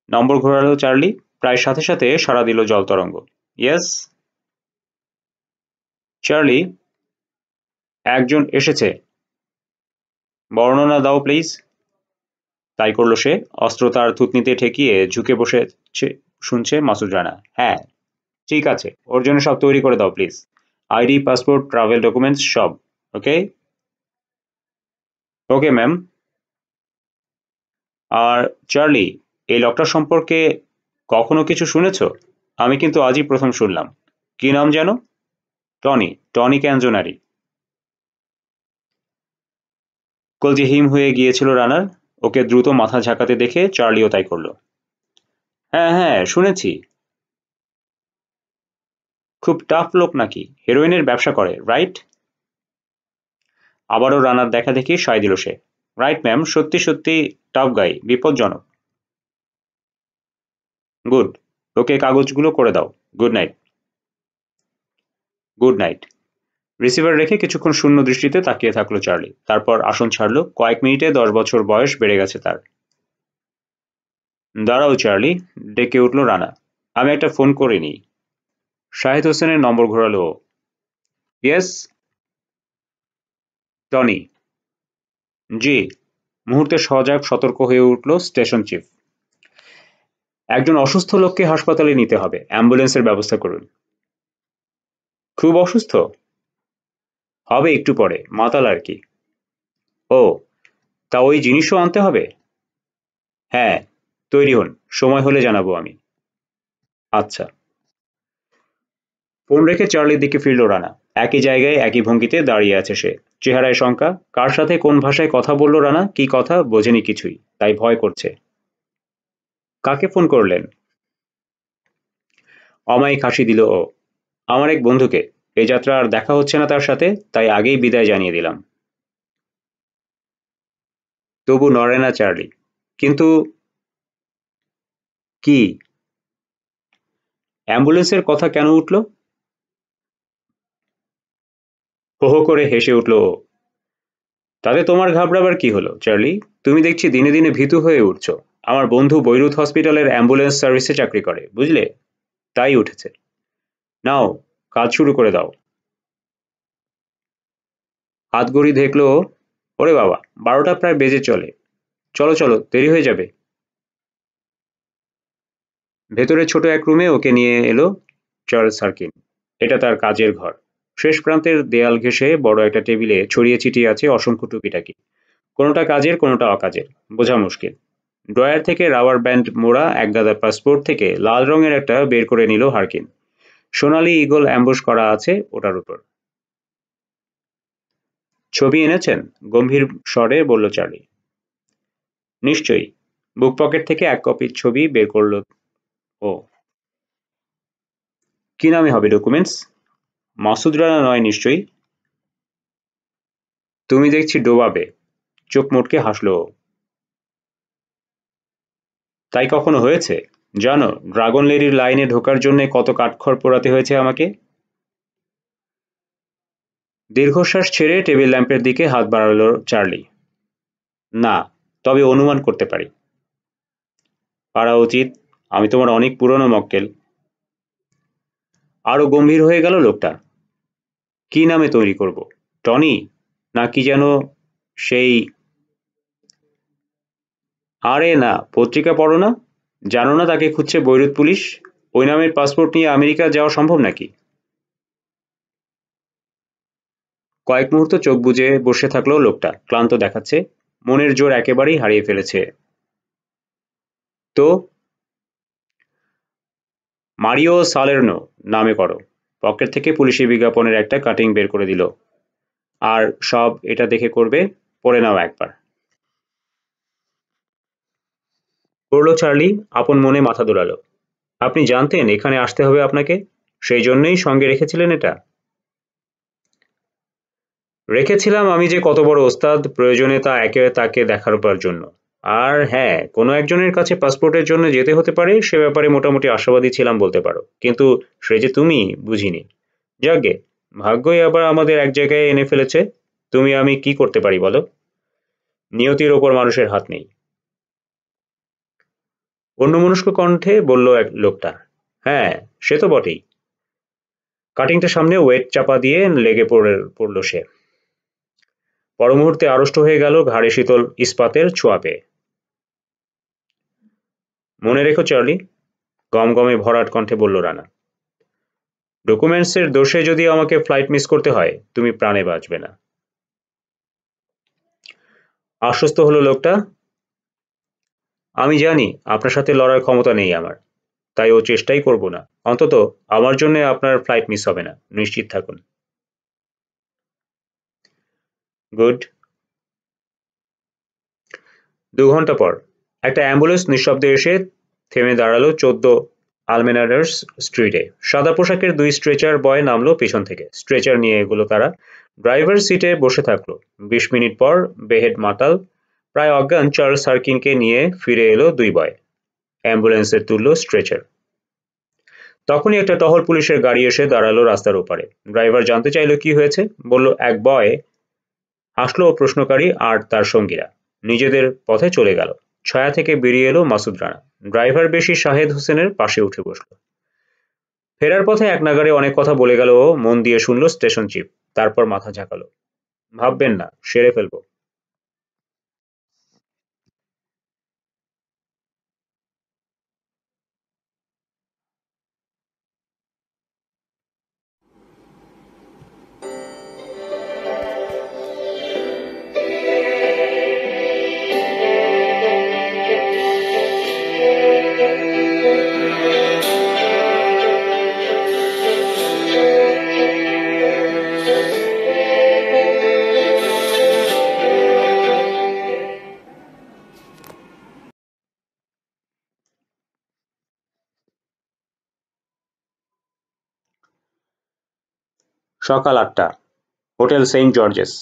নম্বর ঘোরালো চার্লি। প্রায় সাথে সাথে সাড়া দিল জল তরঙ্গ। ইয়েস চার্লি, একজন এসেছে। বর্ণনা দাও প্লিজ। তাই করল সে। অস্ত্র তার থুতনিতে ঠেকিয়ে ঝুঁকে বসে শুনছে মাসুদ রানা। হ্যাঁ, ঠিক আছে, ওর জন্য সব তৈরি করে দাও please. ID, passport, travel documents সব। ওকে? Okay ma'am. আর চার্লি, এই লোকটার সম্পর্কে কখনো কিছু শুনেছ? আমি কিন্তু আজই প্রথম শুনলাম। কি নাম যেন? টনি। টনি ক্যানজোনারি। কলজি হিম হয়ে গিয়েছিল রানার। ওকে দ্রুত মাথা ঝাঁকাতে দেখে চার্লিও তাই করল। হ্যাঁ হ্যাঁ, শুনেছি। খুব টাফ লোক নাকি? হেরোইনের ব্যবসা করে, রাইট? আবারও রানার দেখা দেখি সায় দিল সে। রাইট ম্যাম, সত্যি সত্যি টাফ গাই, বিপজ্জনক। গুড। ওকে কাগজগুলো করে দাও। Good night. Good night. Receiver রেখে কিছুক্ষণ শূন্য দৃষ্টিতে তাকিয়ে থাকলো চার্লি। তারপর আসন ছাড়লো। কয়েক মিনিটে 10 বছর বয়স বেড়ে গেছে তার। দাঁড়াও চার্লি, ডেকে উঠল রানা। আমি একটা ফোন করে নিই। শাহেদ হোসেনের নম্বর ঘোরালো ও। Yes Tony. জি। মুহূর্তে সজাগ সতর্ক হয়ে উঠল স্টেশন চিফ। একজন অসুস্থ লোককে হাসপাতালে নিতে হবে, অ্যাম্বুলেন্সের ব্যবস্থা করুন। খুব অসুস্থ? হবে একটু পরে, মাতাল আর কি। ও, তা ওই জিনিসও আনতে হবে? হ্যাঁ। তৈরি হন, সময় হলে জানাবো আমি। আচ্ছা। ফোন রেখে চার্লির দিকে ফিরল রানা। একই জায়গায় একই ভঙ্গিতে দাঁড়িয়ে আছে সে। চেহারায় শঙ্কা। কার সাথে কোন ভাষায় কথা বলল রানা, কি কথা বোঝেনি কিছুই, তাই ভয় করছে। কাকে ফোন করলেন? অমায়িক হাসি দিল ও। আমার এক বন্ধুকে। এই যাত্রা আর দেখা হচ্ছে না তার সাথে, তাই আগেই বিদায় জানিয়ে দিলাম। তবু নড়ে না চার্লি। কিন্তু কি? অ্যাম্বুলেন্সের কথা কেন উঠল? হো হো করে হেসে উঠল ও। তাতে তোমার ঘাবড়াবার কি হলো চার্লি? তুমি দেখছি দিনে দিনে ভীতু হয়ে উঠছো। আমার বন্ধু বৈরুত হসপিটালের অ্যাম্বুলেন্স সার্ভিসে চাকরি করে, বুঝলে? তাই উঠেছে। নাও, কাজ শুরু করে দাও। হাতঘড়ি দেখলো ও। ওরে বাবা, 12টা প্রায় বেজে চলে। চলো চলো, দেরি হয়ে যাবে। ভেতরে ছোট এক রুমে ওকে নিয়ে এলো চার্লস হারকিন। এটা তার কাজের ঘর। শেষ প্রান্তের দেয়াল ঘেঁষে বড় একটা টেবিলে ছড়িয়ে ছিটিয়ে আছে অসংখ্য টুকিটাকি। কোনোটা কাজের, কোনোটা অকাজের, বোঝা মুশকিল। ড্রয়ার থেকে রাবার ব্যান্ড মোড়া একগাদা পাসপোর্ট থেকে লাল রঙের একটা বের করে নিল হারকিন। সোনালি ঈগল অ্যাম্বুশ করা আছে ওটার উপর। ছবি এনেছেন? গম্ভীর স্বরে বলল চার্লি। নিশ্চয়ই। বুক পকেট থেকে এক কপি ছবি বের করল ও। কি নামে হবে ডকুমেন্টস? মাসুদ রানা নয় নিশ্চয়ই? তুমি দেখছি ডোবাবে। চোখ মোটকে হাসল ও। তাই কখনো হয়েছে? জানো, ড্রাগন লেডির লাইনে ঢোকার জন্য কত কাঠখড় পোড়াতে হয়েছে আমাকে। দীর্ঘশ্বাস ছেড়ে টেবিল ল্যাম্পের দিকে হাত বাড়ালো চার্লি। না, তবে অনুমান করতে পারি। পারা উচিত। আমি তোমার অনেক পুরনো মক্কেল। আরো গম্ভীর হয়ে গেল লোকটা। কি নামে তৈরি করব? টনি? না কি যেন সেই। আরে না, পত্রিকা পড়ো না? জানো না তাকে খুঁজছে বৈরুত পুলিশ? ওই নামের পাসপোর্ট নিয়ে আমেরিকা যাওয়া সম্ভব নাকি? কয়েক মুহূর্ত চোখ বুজে বসে থাকলো লোকটা। ক্লান্ত দেখাচ্ছে। মনের জোর একেবারেই হারিয়ে ফেলেছে। তো মারিও সালের্নো নামে করো। পকেট থেকে পুলিশি বিজ্ঞাপনের একটা কাটিং বের করে দিল। আর সব এটা দেখে করবে। পড়ে নাও একবার। পড়ল চার্লি। আপন মনে মাথা দোলালো। আপনি জানতেন এখানে আসতে হবে আপনাকে? সেই জন্যই সঙ্গে রেখেছিলেন এটা? রেখেছিলাম আমি যে কত বড় ওস্তাদ, প্রয়োজনে তা একে তাকে দেখাবার জন্য। আর হ্যাঁ, কোনো একজনের কাছে পাসপোর্টের জন্য যেতে হতে পারে, সে ব্যাপারে মোটামুটি আশাবাদী ছিলাম বলতে পারো। কিন্তু সে যে তুমি, বুঝিনি। যাকগে, ভাগ্যই আবার আমাদের এক জায়গায় এনে ফেলেছে। তুমি আমি কি করতে পারি বলো? নিয়তির ওপর মানুষের হাত নেই। অন্যমনস্ক কণ্ঠে বলল এক লোকটা। হ্যাঁ, সে তো বটেই। কাটিংটা সামনে ওয়েট চাপা দিয়ে লেগে পড়ল সে। পর মুহূর্তে আড়ষ্ট হয়ে গেল ঘাড়ে শীতল ইস্পাতের ছোঁয়া পেয়ে। মনে রেখো চার্লি, গমগমে ভরাট কণ্ঠে বলল রানা। ডকুমেন্টসের দোষে যদি আমাকে ফ্লাইট মিস করতে হয়, তুমি প্রাণে বাঁচবে না। আশ্বস্ত হলো লোকটা। আমি জানি আপনার সাথে লড়ার ক্ষমতা নেই আমার, তাই ও চেষ্টাই করব না। অন্তত আমার জন্য আপনার ফ্লাইট মিস হবে না, নিশ্চিত থাকুন। গুড। 2 ঘন্টা পর একটা অ্যাম্বুলেন্স নিঃশব্দে এসে থেমে দাঁড়ালো 14 আলমেনাডার্স স্ট্রিটে। সাদা পোশাকের 2 স্ট্রেচার বয় নামলো পেছন থেকে। স্ট্রেচার নিয়ে এগুলো তারা। ড্রাইভার সিটে বসে থাকলো। 20 মিনিট পর বেহেড মাতাল, প্রায় অজ্ঞান চার্লস হারকিনকে নিয়ে ফিরে এলো 2 বয়। অ্যাম্বুলেন্সের তুললো স্ট্রেচার। তখনই একটা টহল পুলিশের গাড়ি এসে দাঁড়ালো রাস্তার ওপারে। ড্রাইভার জানতে চাইলো কি হয়েছে। বলল এক বয়। হাসলো প্রশ্নকারী আর তার সঙ্গীরা। নিজেদের পথে চলে গেল। ছায়া থেকে বেরিয়ে এলো মাসুদ রানা। ড্রাইভার বেশি শাহেদ হোসেনের পাশে উঠে বসল। ফেরার পথে এক নাগাড়ে অনেক কথা বলে গেল ও। মন দিয়ে শুনল স্টেশন চিফ। তারপর মাথা ঝাঁকালো। ভাববেন না, সেরে ফেলবো। সকাল 8টা, হোটেল সেন্ট জর্জেস।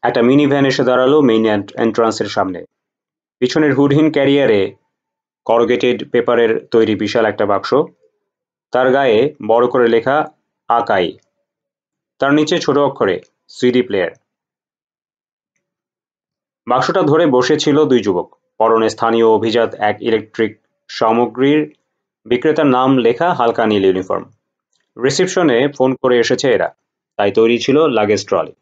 একটা মিনি ভ্যান এসে দাঁড়ালো মেইন এন্ট্রান্সের সামনে। পিছনের হুডহীন ক্যারিয়ারে করগেটেড পেপারের তৈরি বিশাল একটা বাক্স। তার গায়ে বড় করে লেখা আকাই। তার নিচে ছোট অক্ষরে সিডি প্লেয়ার। বাক্সটা ধরে বসে ছিল 2 যুবক। পরনে স্থানীয় অভিজাত এক ইলেকট্রিক সামগ্রীর বিক্রেতার নাম লেখা হালকা নীল ইউনিফর্ম। রিসিপশনে ফোন করে এসেছে এরা, তাই তৈরি ছিল লাগেজ ট্রলি।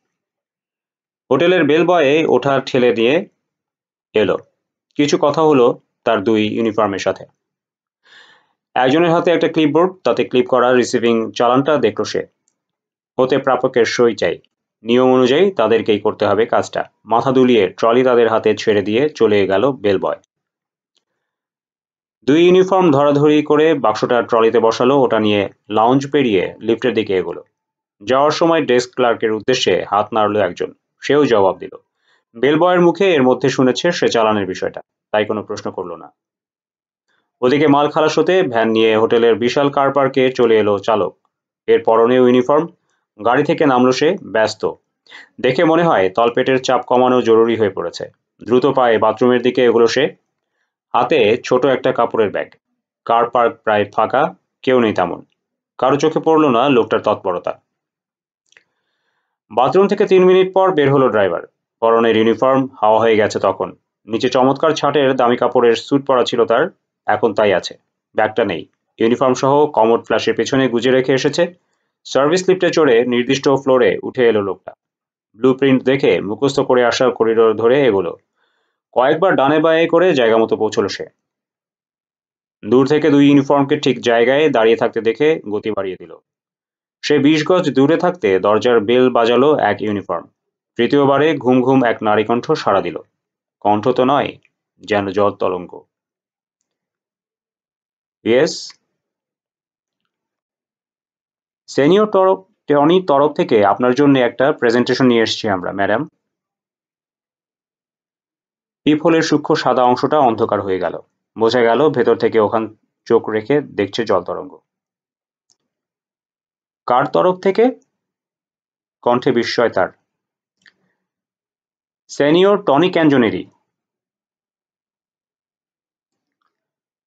হোটেলের বেল বয়ে ওঠা ঠেলে দিয়ে এলো। কিছু কথা হলো তার 2 ইউনিফর্মের সাথে। একজনের হাতে একটা ক্লিপবোর্ড, তাতে ক্লিপ করা রিসিভিং চালানটা দেখল সে। হতে প্রাপকের সই চাই। নিয়ম অনুযায়ী তাদেরকেই করতে হবে কাজটা। মাথা দুলিয়ে ট্রলি তাদের হাতে ছেড়ে দিয়ে চলে গেল বেল বয়। 2 ইউনিফর্ম ধরাধরি করে বাক্সটা ট্রলিতে বসালো। ওটা নিয়ে লাউঞ্জ পেরিয়ে লিফটের দিকে এগোলো। যাওয়ার সময় ডেস্ক ক্লার্কের উদ্দেশ্যে হাত নাড়ল একজন। সেও জবাব দিল। বেল বয়ের মুখে এর মধ্যে শুনেছে সে চালানের বিষয়টা, তাই কোনো প্রশ্ন করল না। ওদিকে মাল খালাস হতে ভ্যান নিয়ে হোটেলের বিশাল কার পার্কে চলে এলো চালক। এর পরনেও ইউনিফর্ম। গাড়ি থেকে নামলো সে, ব্যস্ত। দেখে মনে হয় তলপেটের চাপ কমানো জরুরি হয়ে পড়েছে। দ্রুত পায়ে বাথরুমের দিকে এগোলো সে। হাতে ছোট একটা কাপড়ের ব্যাগ। কার পার্ক প্রায় ফাঁকা, কেউ নেই তেমন। কারো চোখে পড়ল না লোকটার তৎপরতা। বাথরুম থেকে 3 মিনিট পর বের হলো ড্রাইভার। পরনের ইউনিফর্ম হাওয়া হয়ে গেছে তখন। নিচে চমৎকার ছাটের দামি কাপড়ের স্যুট পরা ছিল তার, এখন তাই আছে। ব্যাগটা নেই। ইউনিফর্ম সহ কমোড ফ্ল্যাশের পেছনে গুজে রেখে এসেছে। সার্ভিস লিফটে চড়ে নির্দিষ্ট ফ্লোরে উঠে এলো লোকটা। ব্লু প্রিন্ট দেখে মুখস্থ করে আসা করিডোর ধরে এগোলো। কয়েকবার ডানে বাঁয়ে করে জায়গা মতো পৌঁছলো সে। দূর থেকে 2 ইউনিফর্মকে ঠিক জায়গায় দাঁড়িয়ে থাকতে দেখে গতি বাড়িয়ে দিল। সে 20 গজ দূরে থাকতে দরজার বেল বাজালো এক ইউনিফর্ম। তৃতীয়বারে ঘুম ঘুম এক নারী কণ্ঠ সাড়া দিল। কণ্ঠ তো নয়, যেন জল তরঙ্গ। ইয়েস। সিনিয়র টনির তরফ থেকে আপনার জন্য একটা প্রেজেন্টেশন নিয়ে এসেছি আমরা, ম্যাডাম। পিপহোলের সূক্ষ্ম সাদা অংশটা অন্ধকার হয়ে গেল। বোঝা গেল ভেতর থেকে ওখান চোখ রেখে দেখছে জল তরঙ্গ। কার তরফ থেকে? কণ্ঠে বিস্ময় তার। Senior Tony Canzoneri.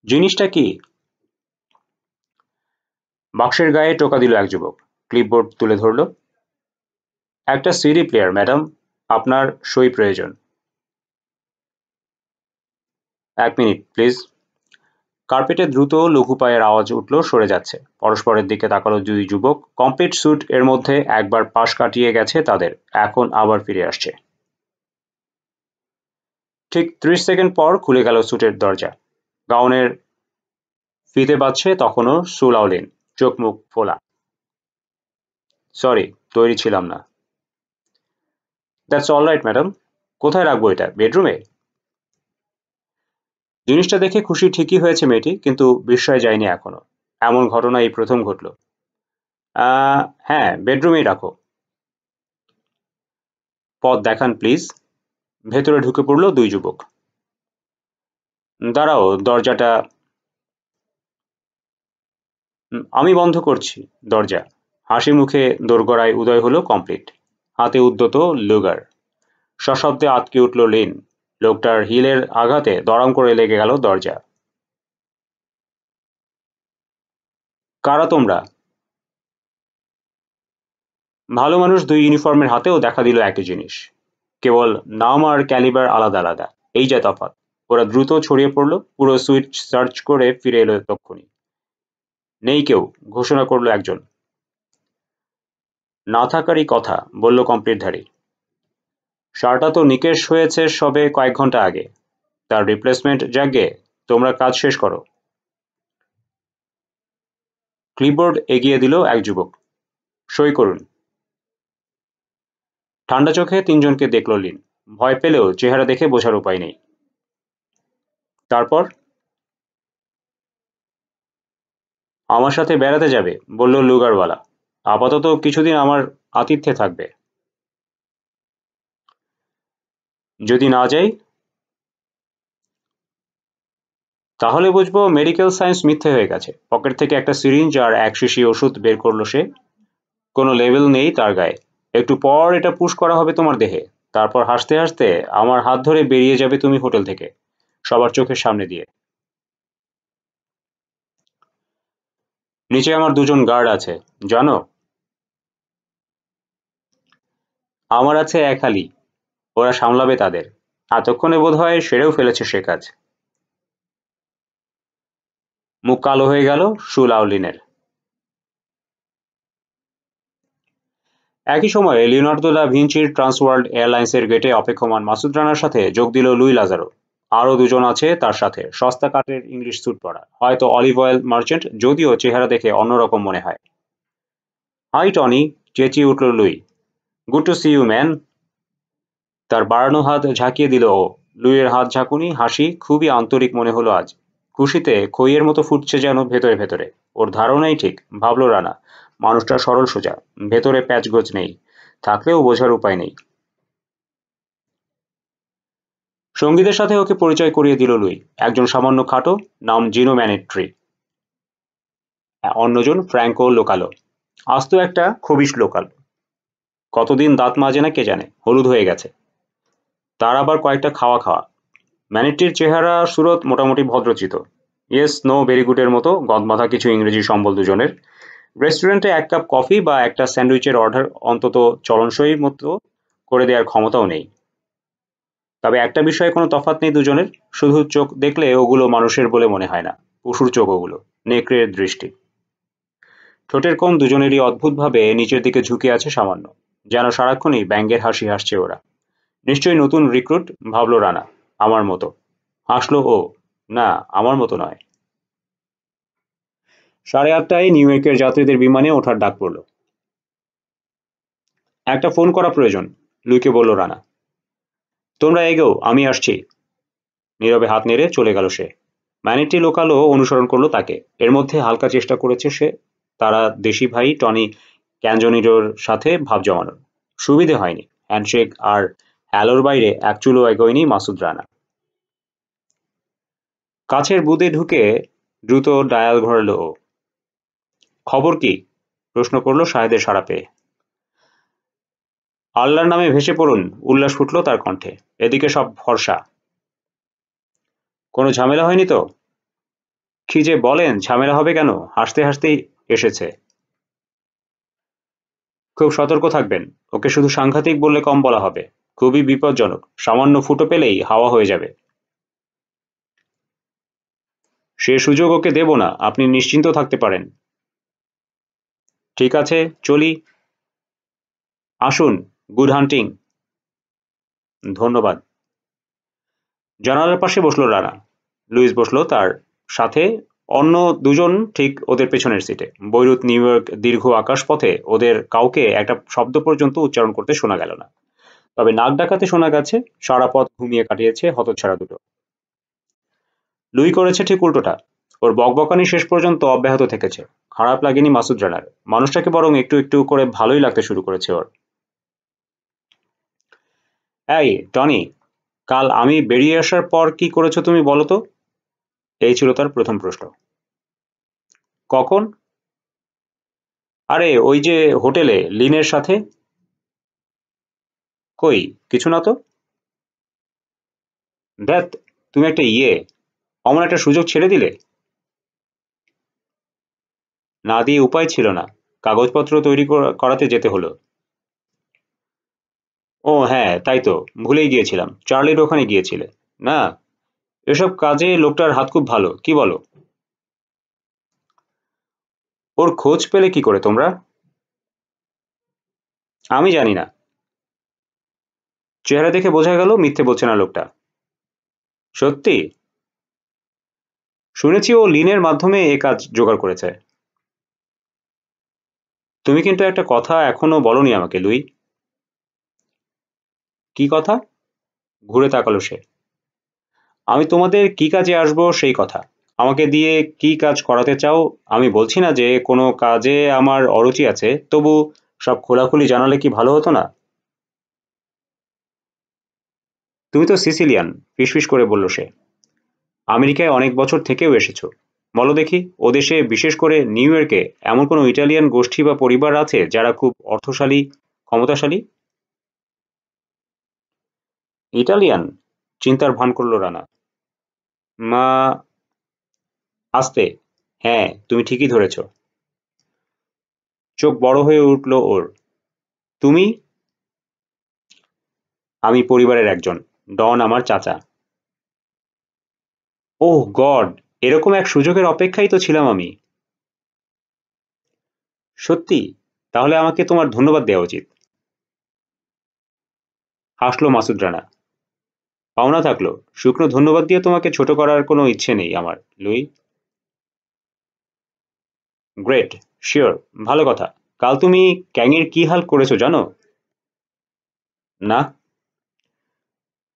জিনিসটা কি? বাক্সের গায়ে টোকা দিল এক যুবক। ক্লিপবোর্ড তুলে ধরল। একটা সিডি প্লেয়ার, ম্যাডাম। আপনার সই প্রয়োজন। 1 মিনিট, প্লিজ। কার্পেটে দ্রুত লঘু পায়ের আওয়াজ উঠল, সরে যাচ্ছে। পরস্পরের দিকে তাকালো দুই যুবক। কমপ্লিট স্যুট এর মধ্যে একবার পাশ কাটিয়ে গেছে তাদের, এখন আবার ফিরে আসছে। ঠিক 30 সেকেন্ড পর খুলে গেল স্যুটের দরজা। গাউনের ফিতে বাজছে তখনও সুলাউলিন, চোখ মুখ ফোলা। সরি, তৈরি ছিলাম না। That's alright madam. কোথায় রাখবো এটা? বেডরুমে? জিনিসটা দেখে খুশি ঠিকই হয়েছে মেয়েটি, কিন্তু বিস্ময় যায়নি এখনো। এমন ঘটনা এই প্রথম ঘটল। হ্যাঁ, বেডরুমেই রাখো। পথ দেখান প্লিজ। ভেতরে ঢুকে পড়ল দুই যুবক। দাঁড়াও, দরজাটা। আমি বন্ধ করছি দরজা। হাসি মুখে দোরগোড়ায় উদয় হলো কমপ্লিট। হাতে উদ্যত লুগার। সশব্দে আটকে উঠল লিন। লোকটার হিলের আঘাতে দড়াম করে লেগে গেল দরজা। কারা তোমরা? ভালো মানুষ দুই ইউনিফর্মের হাতেও দেখা দিল একই জিনিস, কেবল নাম আর ক্যালিবার আলাদা আলাদা। এই যে তফাৎ। ওরা দ্রুত ছড়িয়ে পড়ল, পুরো সুইট সার্চ করে ফিরে এলো তক্ষুনি। নেই কেউ, ঘোষণা করলো একজন। না থাকারই কথা, বলল কমপ্লিটধারী। শার্টটা তো নিকেশ হয়েছে সবে কয়েক ঘন্টা আগে। তার রিপ্লেসমেন্ট যাগে। তোমরা কাজ শেষ করো। ক্লিপবোর্ড এগিয়ে দিল এক যুবক। সই করুন। ঠান্ডা চোখে তিনজনকে দেখল লিন। ভয় পেলেও চেহারা দেখে বোঝার উপায় নেই। তারপর? আমার সাথে বেড়াতে যাবে, বলল লুগারওয়ালা। আপাতত কিছুদিন আমার আতিথ্যে থাকবে। যদি না যাই? তাহলে বুঝবো মেডিকেল সায়েন্স মিথ্যে হয়ে গেছে। পকেট থেকে একটা সিরিঞ্জ আর এক শিশি ওষুধ বের করলো সে। কোনো লেবেল নেই তার গায়ে। একটু পর এটা পুশ করা হবে তোমার দেহে। তারপর হাসতে হাসতে আমার হাত ধরে বেরিয়ে যাবে তুমি হোটেল থেকে, সবার চোখের সামনে দিয়ে। নিচে আমার দুজন গার্ড আছে, জানো? আমার আছে এক হালি। ওরা সামলাবে তাদের। এতক্ষণে বোধহয় সেরেও ফেলেছে সে কাজ। মুখ কালো হয়ে গেল সুলাউলিনের। একই সময়ে লিওনার্দো দা ভিঞ্চির ট্রান্সওয়ার্ল্ড এয়ারলাইন্সের গেটে অপেক্ষমান মাসুদ রানার সাথে যোগ দিল লুই লাজারো। আরও দুজন আছে তার সাথে, সস্তা কাঠের ইংলিশ স্যুট পরা, হয়তো অলিভ অয়েল মার্চেন্ট, যদিও চেহারা দেখে অন্যরকম মনে হয়। হাই টনি, চেঁচিয়ে উঠল Louis. Good to see you man. তার বাড়ানো হাত ঝাঁকিয়ে দিল ও। লুইয়ের হাত ঝাঁকুনি, হাসি খুবই আন্তরিক মনে হলো আজ। খুশিতে খইয়ের মতো ফুটছে যেন ভেতরে ভেতরে। ওর ধারণাই ঠিক, ভাবল রানা। মানুষটা সরল সোজা, ভেতরে প্যাচগোছ নেই, থাকলেও বোঝার উপায় নেই। সঙ্গীদের সাথে ওকে পরিচয় করিয়ে দিল লুই। একজন সামান্য খাটো, নাম জিনো ম্যানেট্রি। অন্যজন ফ্র্যাঙ্কো লোকালো, আস্ত একটা খবিশ লোকাল। কতদিন দাঁত মাজে না কে জানে, হলুদ হয়ে গেছে। তার আবার কয়েকটা খাওয়া খাওয়া। ম্যানেট্রির চেহারা সুরত মোটামুটি ভদ্রচিত। ইয়েস নো ভেরি গুডের মতো গদমাথা কিছু ইংরেজি সম্বল দুজনের। রেস্টুরেন্টে এক কাপ কফি বা একটা স্যান্ডউইচের অর্ডার অন্তত চলনসই মতো করে দেওয়ার ক্ষমতাও নেই। তবে একটা বিষয়ে কোনো তফাৎ নেই দুজনের, শুধু চোখ দেখলে ওগুলো মানুষের বলে মনে হয় না। পশুর চোখ ওগুলো, নেকড়ের দৃষ্টি। ঠোঁটের কোণ দুজনেরই অদ্ভুতভাবে নিচের দিকে ঝুঁকে আছে সামান্য, যেন সারাক্ষণই ব্যঙ্গের হাসি হাসছে ওরা। নিশ্চয়ই নতুন রিক্রুট, ভাবল রানা। আমার মতো। হাসলো ও। না, আমার মতো নয়। 8:30টায় নিউ ইয়র্কের যাত্রীদের বিমানে ওঠার ডাক পড়ল। একটা ফোন করা প্রয়োজন, লুইকে বলল রানা। তোমরা এগোও, আমি আসছি। নীরবে হাত নেড়ে চলে গেল সে। ম্যানেট্রি লোকালও অনুসরণ করলো তাকে। এর মধ্যে হালকা চেষ্টা করেছে সে তারা দেশি ভাই টনি ক্যাঞ্জনিরোর সাথে ভাব জমানোর। সুবিধে হয়নি। হ্যান্ডশেক আর হ্যালোর বাইরে এক চুলো এগোয়নি মাসুদ রানা। কাছের বুথে ঢুকে দ্রুত ডায়াল ঘোরালো ও। খবর কি? প্রশ্ন করল শাহেদের সাড়া পেয়ে। আল্লাহর নামে ভেসে পড়ুন, উল্লাস ফুটল তার কণ্ঠে। এদিকে সব ভরসা। কোনো ঝামেলা হয়নি তো? কি যে বলেন, ঝামেলা হবে কেন? হাসতে হাসতেই এসেছে। খুব সতর্ক থাকবেন। ওকে শুধু সাংঘাতিক বললে কম বলা হবে। খুবই বিপজ্জনক। সামান্য ফুটো পেলেই হাওয়া হয়ে যাবে। সে সুযোগ ওকে দেব না, আপনি নিশ্চিন্ত থাকতে পারেন। ঠিক আছে, চলি। আসুন। গুড হান্টিং। ধন্যবাদ। জানালার পাশে বসলো রানা। লুইস বসলো তার সাথে। অন্য দুজন ঠিক ওদের পেছনের সিটে। বৈরুত নিউ ইয়র্ক দীর্ঘ আকাশপথে ওদের কাউকে একটা শব্দ পর্যন্ত উচ্চারণ করতে শোনা গেল না। তবে নাক ডাকাতে শোনা গেছে। সারা পথ ঘুমিয়ে কাটিয়েছে হতচ্ছাড়া দুটো। লুই করেছে ঠিক উল্টোটা। ওর বকবকানি শেষ পর্যন্ত অব্যাহত থেকেছে। খারাপ লাগেনি মাসুদ রানার। মানুষটাকে বরং একটু একটু করে ভালোই লাগতে শুরু করেছে ওর। এই টনি, কাল আমি বেরিয়ে আসার পর কি করেছো তুমি বলো তো? এই ছিল তার প্রথম প্রশ্ন। কখন? আরে ওই যে হোটেলে লিনের সাথে। কই, কিছু না তো। ধ্যাত, তুমি একটা অমন একটা সুযোগ ছেড়ে দিলে। না দিয়ে উপায় ছিল না। কাগজপত্র তৈরি করাতে যেতে হলো। ও হ্যাঁ, তাই তো, ভুলেই গিয়েছিলাম। চার্লির ওখানে গিয়েছিলে না? এসব কাজে লোকটার হাত খুব ভালো, কি বলো? ওর খোঁজ পেলে কি করে তোমরা? আমি জানি না। চেহারা দেখে বোঝা গেল মিথ্যে বলছে না লোকটা। সত্যি? শুনেছি ও লিনের মাধ্যমে এ কাজ জোগাড় করেছে। তুমি কিন্তু একটা কথা এখনো বলনি আমাকে, লুই। কি কথা? ঘুরে তাকালো সে। আমি তোমাদের কি কাজে আসবো সেই কথা। আমাকে দিয়ে কি কাজ করাতে চাও? আমি বলছি না যে কোনো কাজে আমার অরুচি আছে, তবু সব খোলাখুলি জানালে কি ভালো হতো না? তুমি তো সিসিলিয়ান, ফিসফিস করে বলল সে। আমেরিকায় অনেক বছর থেকেও এসেছো। বলো দেখি, ও দেশে বিশেষ করে নিউ ইয়র্কে এমন কোনো ইটালিয়ান গোষ্ঠী বা পরিবার আছে যারা খুব অর্থশালী, ক্ষমতাশালী? ইটালিয়ান? চিন্তার ভান করল রানা। মা। আস্তে। হ্যাঁ, তুমি ঠিকই ধরেছ। চোখ বড় হয়ে উঠল ওর। তুমি? আমি পরিবারের একজন। ডন আমার চাচা। ওহ গড, এরকম এক সুযোগের অপেক্ষায় তো ছিলাম আমি। সত্যি? তাহলে আমাকে তোমার ধন্যবাদ দেওয়া উচিত। হাসলো মাসুদ রানা। পাওনা থাকলো। শুকনো ধন্যবাদ দিয়ে তোমাকে ছোট করার কোনো ইচ্ছে নেই আমার, লুই। গ্রেট। শিওর। ভালো কথা। কাল তুমি ক্যাংয়ের কি হাল করেছো জানো? না।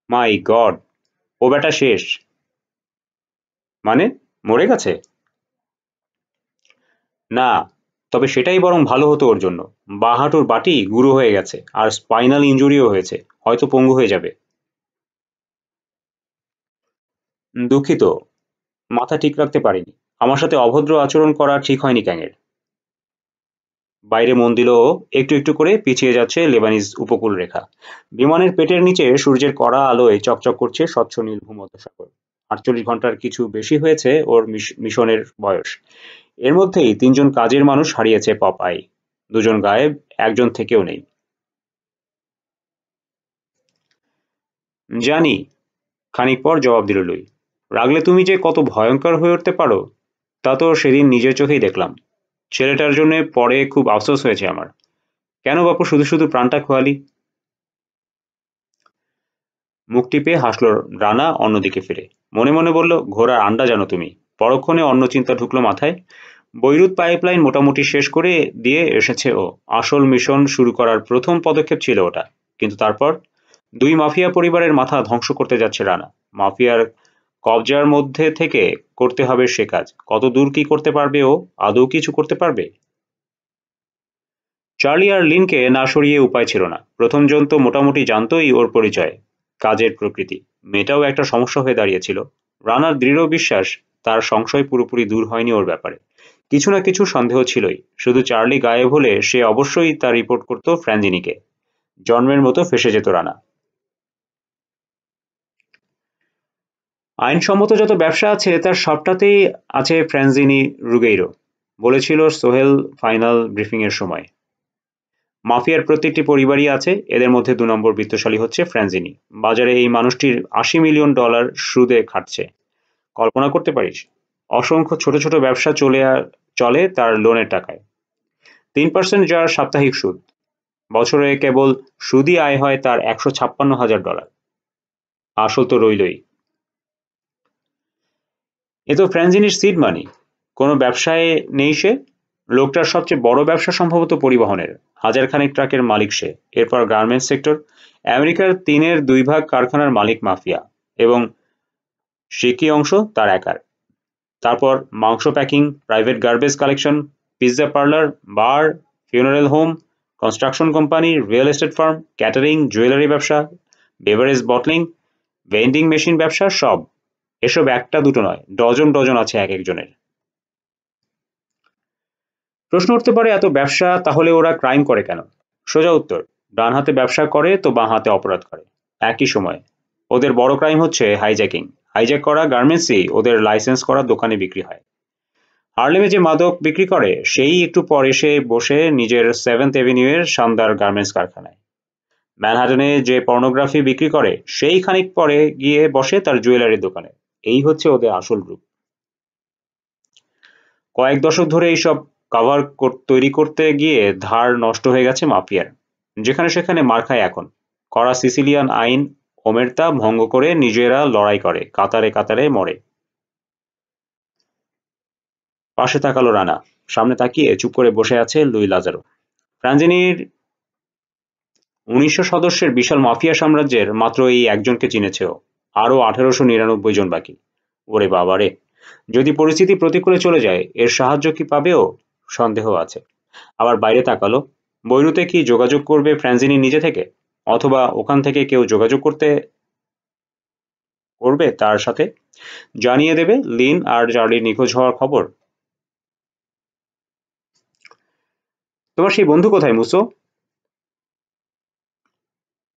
মাই গড। ও বেটা শেষ। মানে? মরে গেছে? না। তবে সেটাই বরং ভালো হতো ওর জন্য। বাঁ হাঁটুর বাটি গুঁড়ো হয়ে গেছে আর স্পাইনাল ইনজুরিও হয়েছে। হয়তো পঙ্গু হয়ে যাবে। দুঃখিত। মাথা ঠিক রাখতে পারিনি। আমার সাথে অভদ্র আচরণ করা ঠিক হয়নি ক্যাঙের। বাইরে মন দিল ও। একটু একটু করে পিছিয়ে যাচ্ছে লেবানিজ উপকূল রেখা। বিমানের পেটের নিচে সূর্যের কড়া আলোয় চকচক করছে স্বচ্ছ নীল ভূমধ্যসাগর। ৪৮ ঘন্টার কিছু বেশি হয়েছে ওর মিশনের বয়স। এর মধ্যেই ৩ জন কাজের মানুষ হারিয়েছে পপ আই। ২ জন গায়েব, একজন থেকেও নেই। জানি। খানিক পর জবাব দিল লুই। রাগলে তুমি যে কত ভয়ঙ্কর হয়ে উঠতে পারো, তা তো সেদিন নিজের চোখেই দেখলাম। ছেলেটার জন্য পরে খুব আফসোস হয়েছে আমার। কেন বাপু শুধু শুধু প্রাণটা খোয়ালি? মুখ টিপে হাসল রানা অন্যদিকে ফিরে। মনে মনে বলল, ঘোড়ার আন্ডা জানো তুমি। পরক্ষণে অন্য চিন্তা ঢুকলো মাথায়। বৈরুত পাইপলাইন মোটামুটি শেষ করে দিয়ে এসেছে ও। আসল মিশন শুরু করার প্রথম পদক্ষেপ ছিল ওটা। কিন্তু তারপর 2 মাফিয়া পরিবারের মাথা ধ্বংস করতে যাচ্ছে রানা। মাফিয়ার কবজার মধ্যে থেকে করতে হবে সে কাজ। কত দূর কি করতে পারবে ও? আদৌ কিছু করতে পারবে? চার্লি আর লিনকে না সরিয়ে উপায় ছিল না। প্রথম জন তো মোটামুটি জানতোই ওর পরিচয়, কাজের প্রকৃতি। মেয়েটাও একটা সমস্যা হয়ে দাঁড়িয়েছিল। রানার দৃঢ় বিশ্বাস তার সংশয় পুরোপুরি দূর হয়নি ওর ব্যাপারে। কিছু না কিছু সন্দেহ ছিলই। শুধু চার্লি গায়েব হলে সে অবশ্যই তা রিপোর্ট করত ফ্র্যাঞ্জিনিকে। জন্মের মতো ফেঁসে যেত রানা। আইনসম্মত যত ব্যবসা আছে তার সবটাতেই আছে ফ্র্যাঞ্জিনি রুগেইরো, বলেছিল সোহেল ফাইনাল ব্রিফিংয়ের সময়। মাফিয়ার প্রত্যেকটি পরিবারই আছে, এদের মধ্যে ২ নম্বর বিত্তশালী হচ্ছে ফ্র্যাঞ্জিনি। বাজারে এই মানুষটির $৮০ মিলিয়ন সুদে খাটছে। কল্পনা করতে পারিস? অসংখ্য ছোট ছোট ব্যবসা চলে তার লোনের টাকায়। ৩% যার সাপ্তাহিক সুদ। বছরে কেবল সুদই আয় হয় তার $১৫৬,০০০। আসল তো রইলই। এ তো ফ্র্যাঞ্জিনির সিড মানি। কোনো ব্যবসায় নেই সে। লোকটার সবচেয়ে বড় ব্যবসা সম্ভবত পরিবহনের। হাজারখানেক ট্রাকের মালিক সে। এরপর গার্মেন্টস সেক্টর। আমেরিকার ৩/২ ভাগ কারখানার মালিক মাফিয়া, এবং সিকি অংশ তার একার। তারপর মাংস packing, private garbage collection, pizza parlour, bar, funeral home, construction company, real estate firm, catering, jewellery ব্যবসা, বেভারেজ বটলিং, ভেন্ডিং মেশিন ব্যবসা, সব। এসব একটা দুটো নয়, ডজন ডজন আছে এক একজনের। প্রশ্ন উঠতে পারে, এত ব্যবসা, তাহলে ওরা ক্রাইম করে কেন? সোজা উত্তর, ডান হাতে ব্যবসা করে তো বাঁ হাতে অপরাধ করে একই সময়। ওদের বড় ক্রাইম হচ্ছে হাইজ্যাকিং। হাইজ্যাক করা গার্মেন্টসই ওদের লাইসেন্স করা দোকানে বিক্রি হয়। হার্লেমে যে মাদক বিক্রি করে সেই একটু পর এসে বসে নিজের 7th এভিনিউ এর শানদার গার্মেন্টস কারখানায়। ম্যানহাটনে যে পর্নোগ্রাফি বিক্রি করে সেই খানিক পরে গিয়ে বসে তার জুয়েলারির দোকানে। এই হচ্ছে ওদের আসল রূপ। কয়েক দশক ধরে এইসব কাভার তৈরি করতে গিয়ে ধার নষ্ট হয়ে গেছে মাফিয়ার। যেখানে সেখানে মার খায় এখন। কড়া সিসিলিয়ান আইন ওমেরতা ভঙ্গ করে নিজেরা লড়াই করে, কাতারে কাতারে মরে। পাশে তাকালো রানা। সামনে তাকিয়ে চুপ করে বসে আছে লুই লাজারো। ফ্রাঞ্জিনির ১৯০০ সদস্যের বিশাল মাফিয়া সাম্রাজ্যের মাত্র এই একজনকে চিনেছে ও। আরো ১৮৯৯ জন বাকি। ওরে বাবারে! যদি পরিস্থিতি প্রতিকূলে চলে যায় এর সাহায্য কি পাবে ও? সন্দেহ আছে। আবার বাইরে তাকালো। বৈরুতে কি যোগাযোগ করবে ফ্রাঞ্জিনি নিজে থেকে? অথবা ওখান থেকে কেউ যোগাযোগ করবে তার সাথে, জানিয়ে দেবে লিন আর চার্লির নিখোঁজ হওয়ার খবর। তোমার সেই বন্ধু কোথায় মুসো?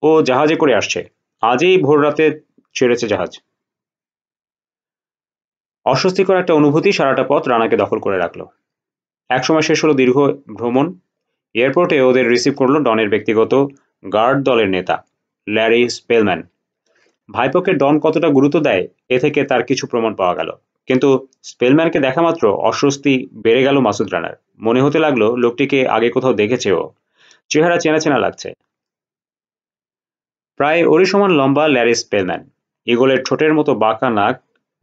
ও জাহাজে করে আসছে। আজই ভোর রাতে ছেড়েছে জাহাজ। অস্বস্তিকর একটা অনুভূতি সারাটা পথ রানাকে দখল করে রাখলো। একসময় শেষ হলো দীর্ঘ ভ্রমণ। এয়ারপোর্টে ওদের রিসিভ করলো ডনের ব্যক্তিগত গার্ড দলের নেতা ল্যারি স্পেলম্যান। ভাইপোকে ডন কতটা গুরুত্ব দেয় এ থেকে তার কিছু প্রমাণ পাওয়া গেল। কিন্তু স্পেলম্যানকে দেখা মাত্র অস্বস্তি বেড়ে গেল মাসুদ রানার। মনে হতে লাগলো লোকটিকে আগে কোথাও দেখেছে ও। চেহারা চেনা চেনা লাগছে। প্রায় ওরই সমান লম্বা ল্যারি স্পেলম্যান। ঈগলের ঠোঁটের মতো বাঁকা নাক,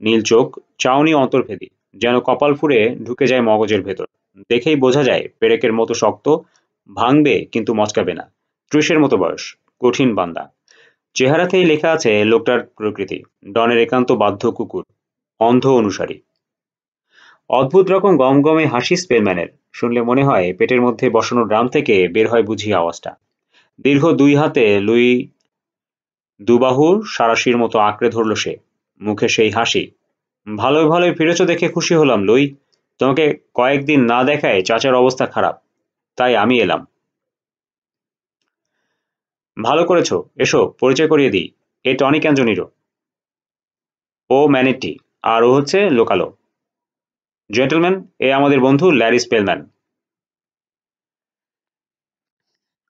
নীল চোখ, চাউনি অন্তর্ভেদী, যেন কপাল ফুঁড়ে ঢুকে যায় মগজের ভেতর। দেখেই বোঝা যায় পেরেকের মতো শক্ত, ভাঙবে কিন্তু মচকাবে না। ৩০-এর মতো বয়স, কঠিন বান্দা। চেহারাতেই লেখা আছে লোকটার প্রকৃতি। ডনের একান্ত বাধ্য কুকুর, অন্ধ অনুসারী। অদ্ভুত রকম গমগমে হাসি স্পেলম্যানের। শুনলে মনে হয় পেটের মধ্যে বসানো ড্রাম থেকে বের হয় বুঝি আওয়াজটা। দীর্ঘ ২ হাতে লুই দুবাহুর সাঁড়াশির মতো আঁকড়ে ধরল সে। মুখে সেই হাসি। ভালোই ভালোই ফিরেছ দেখে খুশি হলাম লুই। তোমাকে কয়েকদিন না দেখায় চাচার অবস্থা খারাপ, তাই আমি এলাম। ভালো করেছো, এসো পরিচয় করিয়ে দিই। এ টনি ক্যাঞ্জনিরো। ও ম্যানেটটি, আর ও হচ্ছে লোকালো। জেন্টলম্যান, এ আমাদের বন্ধু ল্যারি স্পেলম্যান।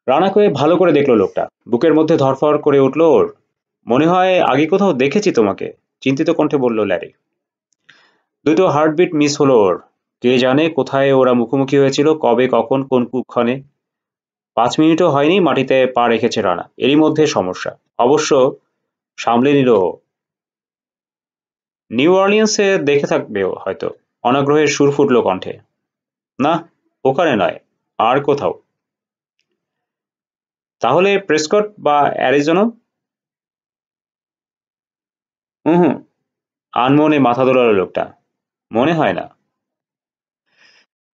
রানাকে ভালো করে দেখলো লোকটা। বুকের মধ্যে ধড়ফড় করে উঠল ওর। মনে হয় আগে কোথাও দেখেছি তোমাকে, চিন্তিত কণ্ঠে বলল ল্যারি। দুটো হার্টবিট মিস হলো ওর। কে জানে কোথায় ওরা মুখোমুখি হয়েছিল, কবে, কখন, কোন কুক্ষণে। ৫ মিনিটও হয়নি মাটিতে পা রেখেছে রানা। এরই মধ্যে সমস্যা। অবশ্য সামলে নিল ও। নিউ অর্লিয়েন্সে দেখে থাকবে ও হয়তো। অনাগ্রহের সুর ফুটল কণ্ঠে। না, ওখানে নয়, আর কোথাও। তাহলে প্রেসকট বা অ্যারিজোনা? হুম, আনমনে মাথা দোলালো লোকটা। মনে হয় না।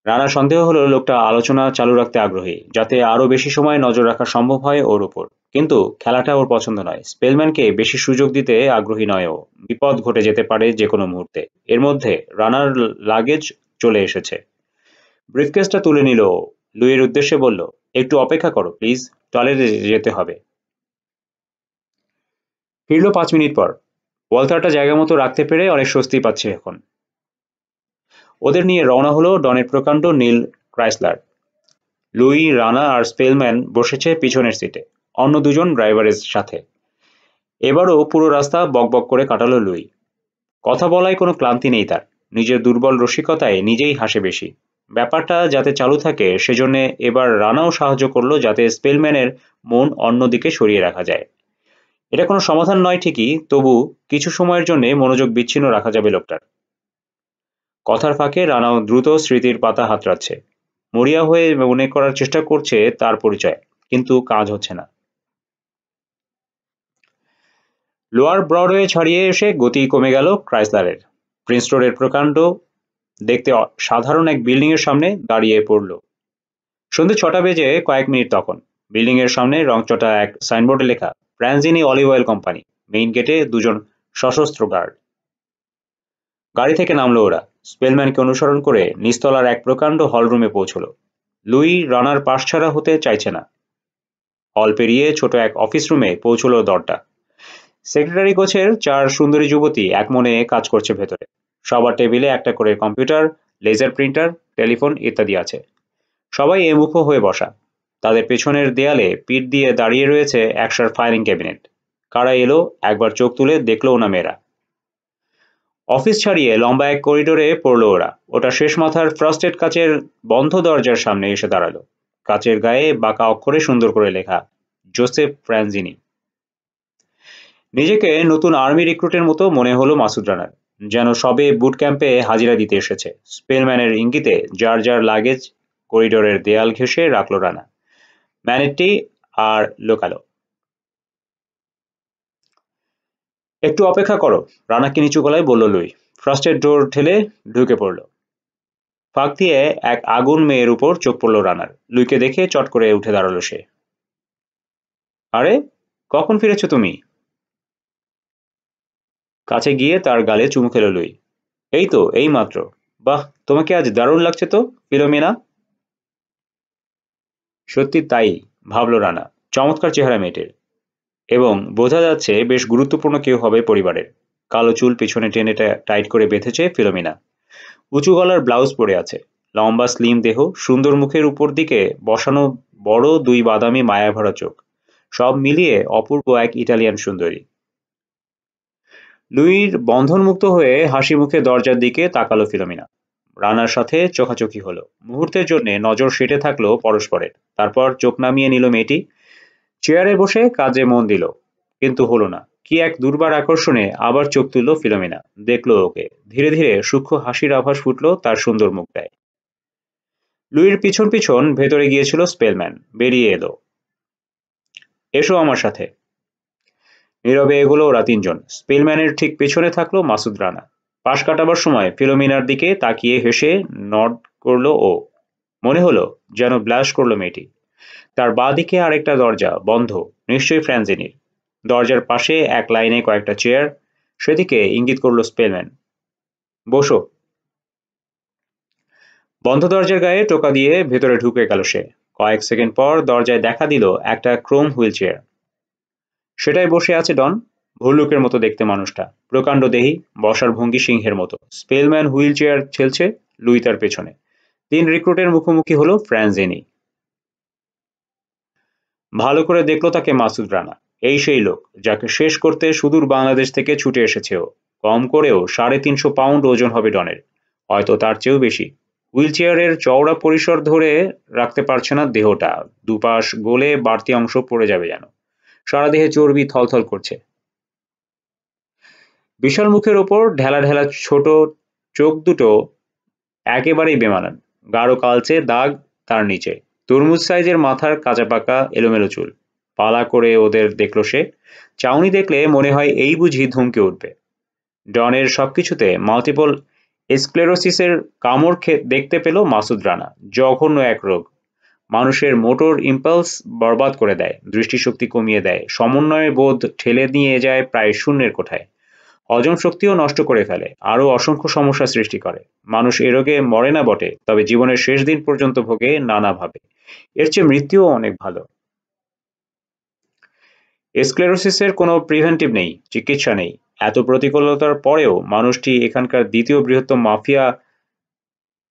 রানার সন্দেহ হলো লোকটা আলোচনা চালু রাখতে আগ্রহী, যাতে আরো বেশি সময় নজর রাখা সম্ভব হয় ওর উপর। কিন্তু খেলাটা ওর পছন্দ নয়। স্পেলম্যানকে বেশি সুযোগ দিতে আগ্রহী নয় ও। বিপদ ঘটে যেতে পারে যে কোনো মুহূর্তে। এর মধ্যে রানার লাগেজ চলে এসেছে। ব্রিফকেসটা তুলে নিল। লুইয়ের উদ্দেশ্যে বলল, একটু অপেক্ষা করো প্লিজ, টয়লেটে যেতে হবে। ফিরল 5 মিনিট পর। ওয়ালথারটা জায়গা মতো রাখতে পেরে অনেক স্বস্তি পাচ্ছে এখন। ওদের নিয়ে রওনা হলো ডনের প্রকাণ্ড নীল ক্রাইসলার। লুই, রানা আর স্পেলম্যান বসেছে পিছনের সিটে, অন্য দুজন ড্রাইভারের সাথে। এবারও পুরো রাস্তা বকবক করে কাটালো লুই। কথা বলায় কোনো ক্লান্তি নেই তার। নিজের দুর্বল রসিকতায় নিজেই হাসে বেশি। ব্যাপারটা যাতে চালু থাকে সেজন্য এবার রানাও সাহায্য করলো যাতে স্পেলম্যানের মন অন্যদিকে সরিয়ে রাখা যায়। এটা কোনো সমাধান নয় ঠিকই, তবু কিছু সময়ের জন্য মনোযোগ বিচ্ছিন্ন রাখা যাবে লোকটার। কথার ফাঁকে রানাও দ্রুত স্মৃতির পাতা হাতড়াচ্ছে। মরিয়া হয়ে মনে করার চেষ্টা করছে তার পরিচয়, কিন্তু কাজ হচ্ছে না। লোয়ার ব্রডওয়ে ছাড়িয়ে এসে গতি কমে গেল ক্রাইসলারের। প্রিন্স রোডের প্রকাণ্ড দেখতে সাধারণ এক বিল্ডিং এর সামনে দাঁড়িয়ে পড়ল। সন্ধে 6টা বেজে কয়েক মিনিট তখন। বিল্ডিং এর সামনে রংচটা এক সাইনবোর্ডে লেখা, প্রাঞ্জিনি অলিভ অয়েল কোম্পানি। মেইন গেটে দুজন সশস্ত্র গার্ড। গাড়ি থেকে নামলো ওরা। স্পেলম্যানকে অনুসরণ করে নিচতলার এক প্রকাণ্ড হলরুমে পৌঁছলো। লুই রানার পাশ ছাড়া হতে চাইছে না। হল পেরিয়ে ছোট এক অফিস রুমে পৌঁছলো দরটা। সেক্রেটারি গোছের 4 সুন্দরী যুবতী এক মনে কাজ করছে ভেতরে। সবার টেবিলে একটা করে কম্পিউটার, লেজার প্রিন্টার, টেলিফোন ইত্যাদি আছে। সবাই এমুখো হয়ে বসা। তাদের পেছনের দেয়ালে পিঠ দিয়ে দাঁড়িয়ে রয়েছে একসার ফাইলিং ক্যাবিনেট। কারা এলো একবার চোখ তুলে দেখলো না মেয়েরা। অফিস ছাড়িয়ে লম্বা এক করিডোরে পড়লো ওরা। ওটা শেষ মাথার ফ্রস্টেড কাচের বন্ধ দরজার সামনে এসে দাঁড়ালো। কাচের গায়ে বাঁকা অক্ষরে সুন্দর করে লেখা, জোসেফ প্রাঞ্জিনি। নিজেকে নতুন আর্মি রিক্রুটের মতো মনে হলো মাসুদ রানার, যেন সবে বুট ক্যাম্পে হাজিরা দিতে এসেছে। স্পেলম্যানের ইঙ্গিতে যার যার লাগেজ করিডোরের দেয়াল ঘেঁষে রাখলো রানা। ম্যানেটটি আর লোকালো। একটু অপেক্ষা করো, রানাকে নিচু গলায় বলল লুই। ফ্রস্টের ডোর ঠেলে ঢুকে পড়ল। ফাঁক দিয়ে এক আগুন মেয়ের উপর চোখ পড়ল রানার। লুইকে দেখে চট করে উঠে দাঁড়ালো সে। আরে, কখন ফিরেছো তুমি? কাছে গিয়ে তার গালে চুমু খেলো লুই। এই তো, এই মাত্র। বাহ, তোমাকে আজ দারুণ লাগছে তো, ফিলোমিনা। সত্যি তাই, ভাবলো রানা। চমৎকার চেহারা মেয়েটির, এবং বোঝা যাচ্ছে বেশ গুরুত্বপূর্ণ কেউ হবে পরিবারের। কালো চুল পিছনে টেনে টাইট করে বেঁধেছে ফিলোমিনা। উঁচু গলার ব্লাউজ পরে আছে। লম্বা স্লিম দেহ, সুন্দর মুখের উপর দিকে বসানো বড় 2 বাদামি মায়াভরা চোখ। সব মিলিয়ে অপূর্ব এক ইটালিয়ান সুন্দরী। লুইর বন্ধনমুক্ত হয়ে হাসি মুখে দরজার দিকে তাকালো ফিলোমিনা। রানার সাথে চোখাচোখি হলো। মুহূর্তের জন্য নজর সেটে থাকলো পরস্পরের। তারপর চোখ নামিয়ে নিল মেয়েটি। চেয়ারে বসে কাজে মন দিল, কিন্তু হলো না। কি এক দুর্বার আকর্ষণে আবার চোখ তুলল ফিলোমিনা। দেখলো ওকে। ধীরে ধীরে সূক্ষ্ম হাসির আভাস ফুটলো তার সুন্দর মুখটায়। লুইর পিছন পিছন ভেতরে গিয়েছিল স্পেলম্যান। বেরিয়ে এলো। এসো আমার সাথে। নীরবে এগোলো ওরা 3 জন। স্পেলম্যানের ঠিক পেছনে থাকলো মাসুদ রানা। পাশ কাটাবার সময় ফিলোমিনার দিকে তাকিয়ে হেসে নড করলো ও। মনে হলো যেন ব্লাশ করলো মেয়েটি। তার বাঁ দিকে আরেকটা দরজা বন্ধ, নিশ্চয়ই ফ্রান্সিনির। দরজার পাশে এক লাইনে কয়েকটা চেয়ার, সেদিকে ইঙ্গিত করলো স্পেলম্যান। বসো। বন্ধ দরজার গায়ে টোকা দিয়ে ভেতরে ঢুকে গেল সে। কয়েক সেকেন্ড পর দরজায় দেখা দিল একটা ক্রোম হুইল চেয়ার। সেটাই বসে আছে ডন। ভল্লুকের মতো দেখতে মানুষটা, প্রকাণ্ড দেহী, বসার ভঙ্গি সিংহের মতো। স্পেলম্যান হুইল চেয়ার ঠেলছে, লুই তার পেছনে। 3 রিক্রুটের মুখোমুখি হলো ফ্রান্সিনি। ভালো করে দেখলো তাকে মাসুদ রানা। এই সেই লোক যাকে শেষ করতে সুদূর বাংলাদেশ থেকে ছুটে এসেছে ও। কম করেও 350 পাউন্ড ওজন হবে ডনের, হয়তো তার চেয়েও বেশি। হুইল চেয়ারের চওড়া পরিসর ধরে রাখতে পারছে না দেহটা। দুপাশ গলে বাড়তি অংশ পড়ে যাবে যেন। সারা দেহে চর্বি থলথল করছে। বিশাল মুখের ওপর ঢেলা ঢেলা ছোট চোখ দুটো একেবারেই বেমানান। গাঢ় কালচে দাগ তার নিচে। তরমুজ সাইজের মাথার কাঁচা পাকা এলোমেলো চুল। পালা করে ওদের দেখল সে। চাউনি দেখলে মনে হয় এই বুঝি ধমকে উঠবে। ডনের সবকিছুতে মাল্টিপল স্ক্লেরোসিসের কামড় দেখতে পেল মাসুদ রানা। জঘন্য এক রোগ। মানুষের মোটর ইম্পালস বরবাদ করে দেয়, দৃষ্টিশক্তি কমিয়ে দেয়, সমন্বয় বোধ ঠেলে নিয়ে যায় প্রায় শূন্যের কোঠায়। হজম শক্তিও নষ্ট করে ফেলে, আরও অসংখ্য সমস্যা সৃষ্টি করে। মানুষ এ রোগে মরে না বটে, তবে জীবনের শেষ দিন পর্যন্ত ভোগে নানাভাবে। এর চেয়ে মৃত্যুও অনেক ভালো। স্ক্লেরোসিসের কোনো প্রিভেন্টিভ নেই, চিকিৎসা নেই। এত প্রতিকূলতার পরেও মানুষটি এখানকার দ্বিতীয় বৃহত্তম মাফিয়া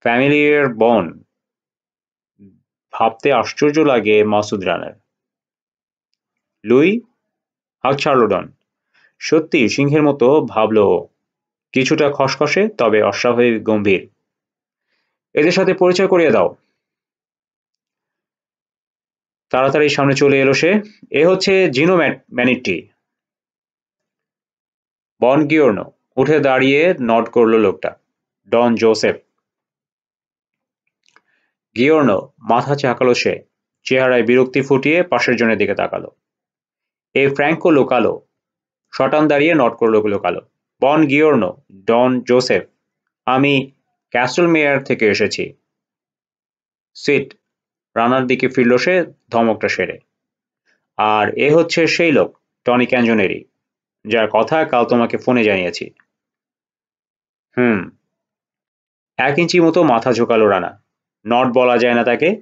ফ্যামিলির বন। ভাবতে আশ্চর্য লাগে মাসুদ রানার। লুই, হাঁক ছাড়ল ডন। সত্যি সিংহের মতো ভাবল ও। কিছুটা খসখসে, তবে অস্বাভাবিক গম্ভীর। এদের সাথে পরিচয় করিয়ে দাও। তাড়াতাড়ি সামনে চলে এলো সে। এ হচ্ছে জিনো ম্যানিট্টি। বন গিওর্নো। উঠে দাঁড়িয়ে নড করলো লোকটা। ডন জোসেফ। গিওর্নো মাথা চাকালো সে। চেহারায় বিরক্তি ফুটিয়ে পাশের জনের দিকে তাকালো। এই ফ্র্যাঙ্কো লোকালো। শটান দাঁড়িয়ে নড করলো লোকালো। বন গিওর্নো, ডন জোসেফ। আমি ক্যাসল মেয়ার থেকে এসেছি। সিট। রানার দিকে ফিরল সে ধমকটা সেরে। আর এ হচ্ছে সেই লোক, টনি ক্যাঞ্জনেরি, যার কথা কাল তোমাকে ফোনে জানিয়েছি। হুম। 1 ইঞ্চি মতো মাথা ঝোঁকালো রানা। নট বলা যায় না তাকে।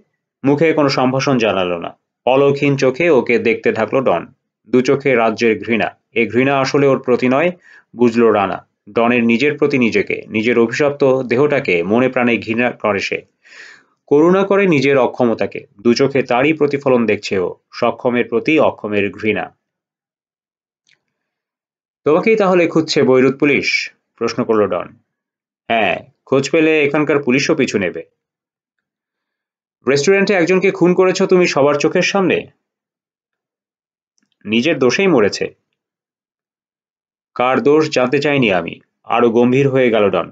মুখে কোনো সম্ভাষণ জানালো না। পলকহীন চোখে ওকে দেখতে থাকলো ডন। দু চোখে রাজ্যের ঘৃণা। এ ঘৃণা আসলে ওর প্রতি নয়, বুঝলো রানা। ডনের নিজের প্রতি নিজেকে, নিজের অভিশপ্ত দেহটাকে মনে প্রাণে ঘৃণা করে সে। করুণা করে নিজের অক্ষমতাকে। দু চোখে তারই প্রতিফলন দেখছে ও, সক্ষমের প্রতি অক্ষমের ঘৃণা। তোমাকেই তাহলে খুঁজছে বৈরুত পুলিশ? প্রশ্ন করল ডন। হ্যাঁ, খোঁজ পেলে এখানকার পুলিশও পিছু নেবে। রেস্টুরেন্টে একজনকে খুন করেছো তুমি সবার চোখের সামনে। নিজের দোষেই মরেছে। কার দোষ জানতে চাইনি আমি। আরো গম্ভীর হয়ে গেল ডন।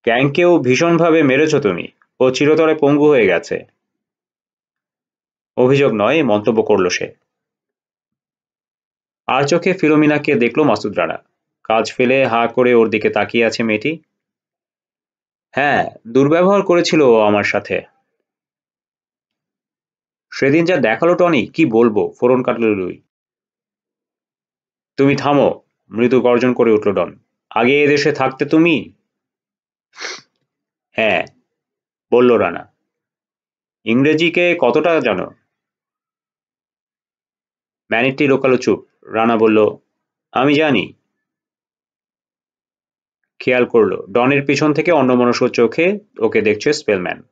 ক্যাংকেও ভীষণভাবে মেরেছ তুমি। ও চিরতরে পঙ্গু হয়ে গেছে। অভিযোগ নয়, মন্তব্য করল সে। আর চোখে ফিলোমিনাকে দেখল মাসুদ রানা। কাজ ফেলে হাঁ করে ওর দিকে তাকিয়ে আছে মেয়েটি। হ্যাঁ, দুর্ব্যবহার করেছিল ও আমার সাথে। সেদিন যা দেখালো টনি, কি বলবো, ফোড়ন কাটল লুই। তুমি থামো, মৃদু গর্জন করে উঠল ডন। আগে এদেশে থাকতে তুমি? হ্যাঁ, বলল রানা। ইংরেজিকে কতটা জানো? ম্যানিটটি লোকালো চুপ। রানা বলল, আমি জানি। খেয়াল করল ডনের পিছন থেকে অন্যমনস্ক চোখে ওকে দেখছে স্পেলম্যান।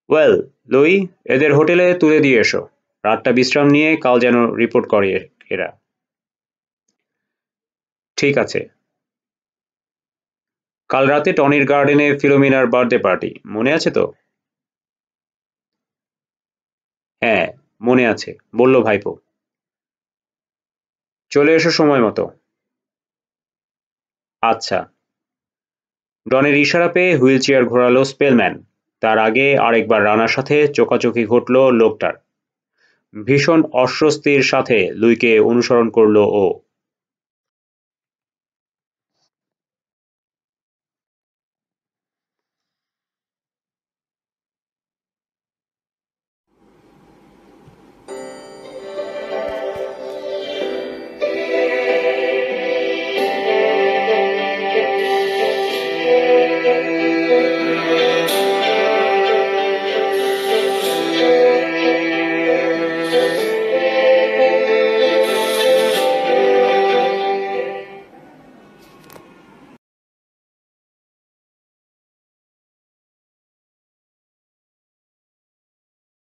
ওয়েল, লুই, এদের হোটেলে তুলে দিয়ে এসো। রাতটা বিশ্রাম নিয়ে কাল যেন রিপোর্ট করে এরা। ঠিক আছে। কাল রাতে টনির গার্ডেনে ফিলোমিনার বার্থডে পার্টি, মনে আছে তো? হ্যাঁ, মনে আছে, বলল ভাইপো। চলে এসো সময় মতো। আচ্ছা। ডনের ইশারা পেয়ে হুইল চেয়ার ঘোরালো স্পেলম্যান। তার আগে আরেকবার রানার সাথে চোখাচোখি ঘটল লোকটার। ভীষণ অস্বস্তির সাথে লুইকে অনুসরণ করল ও।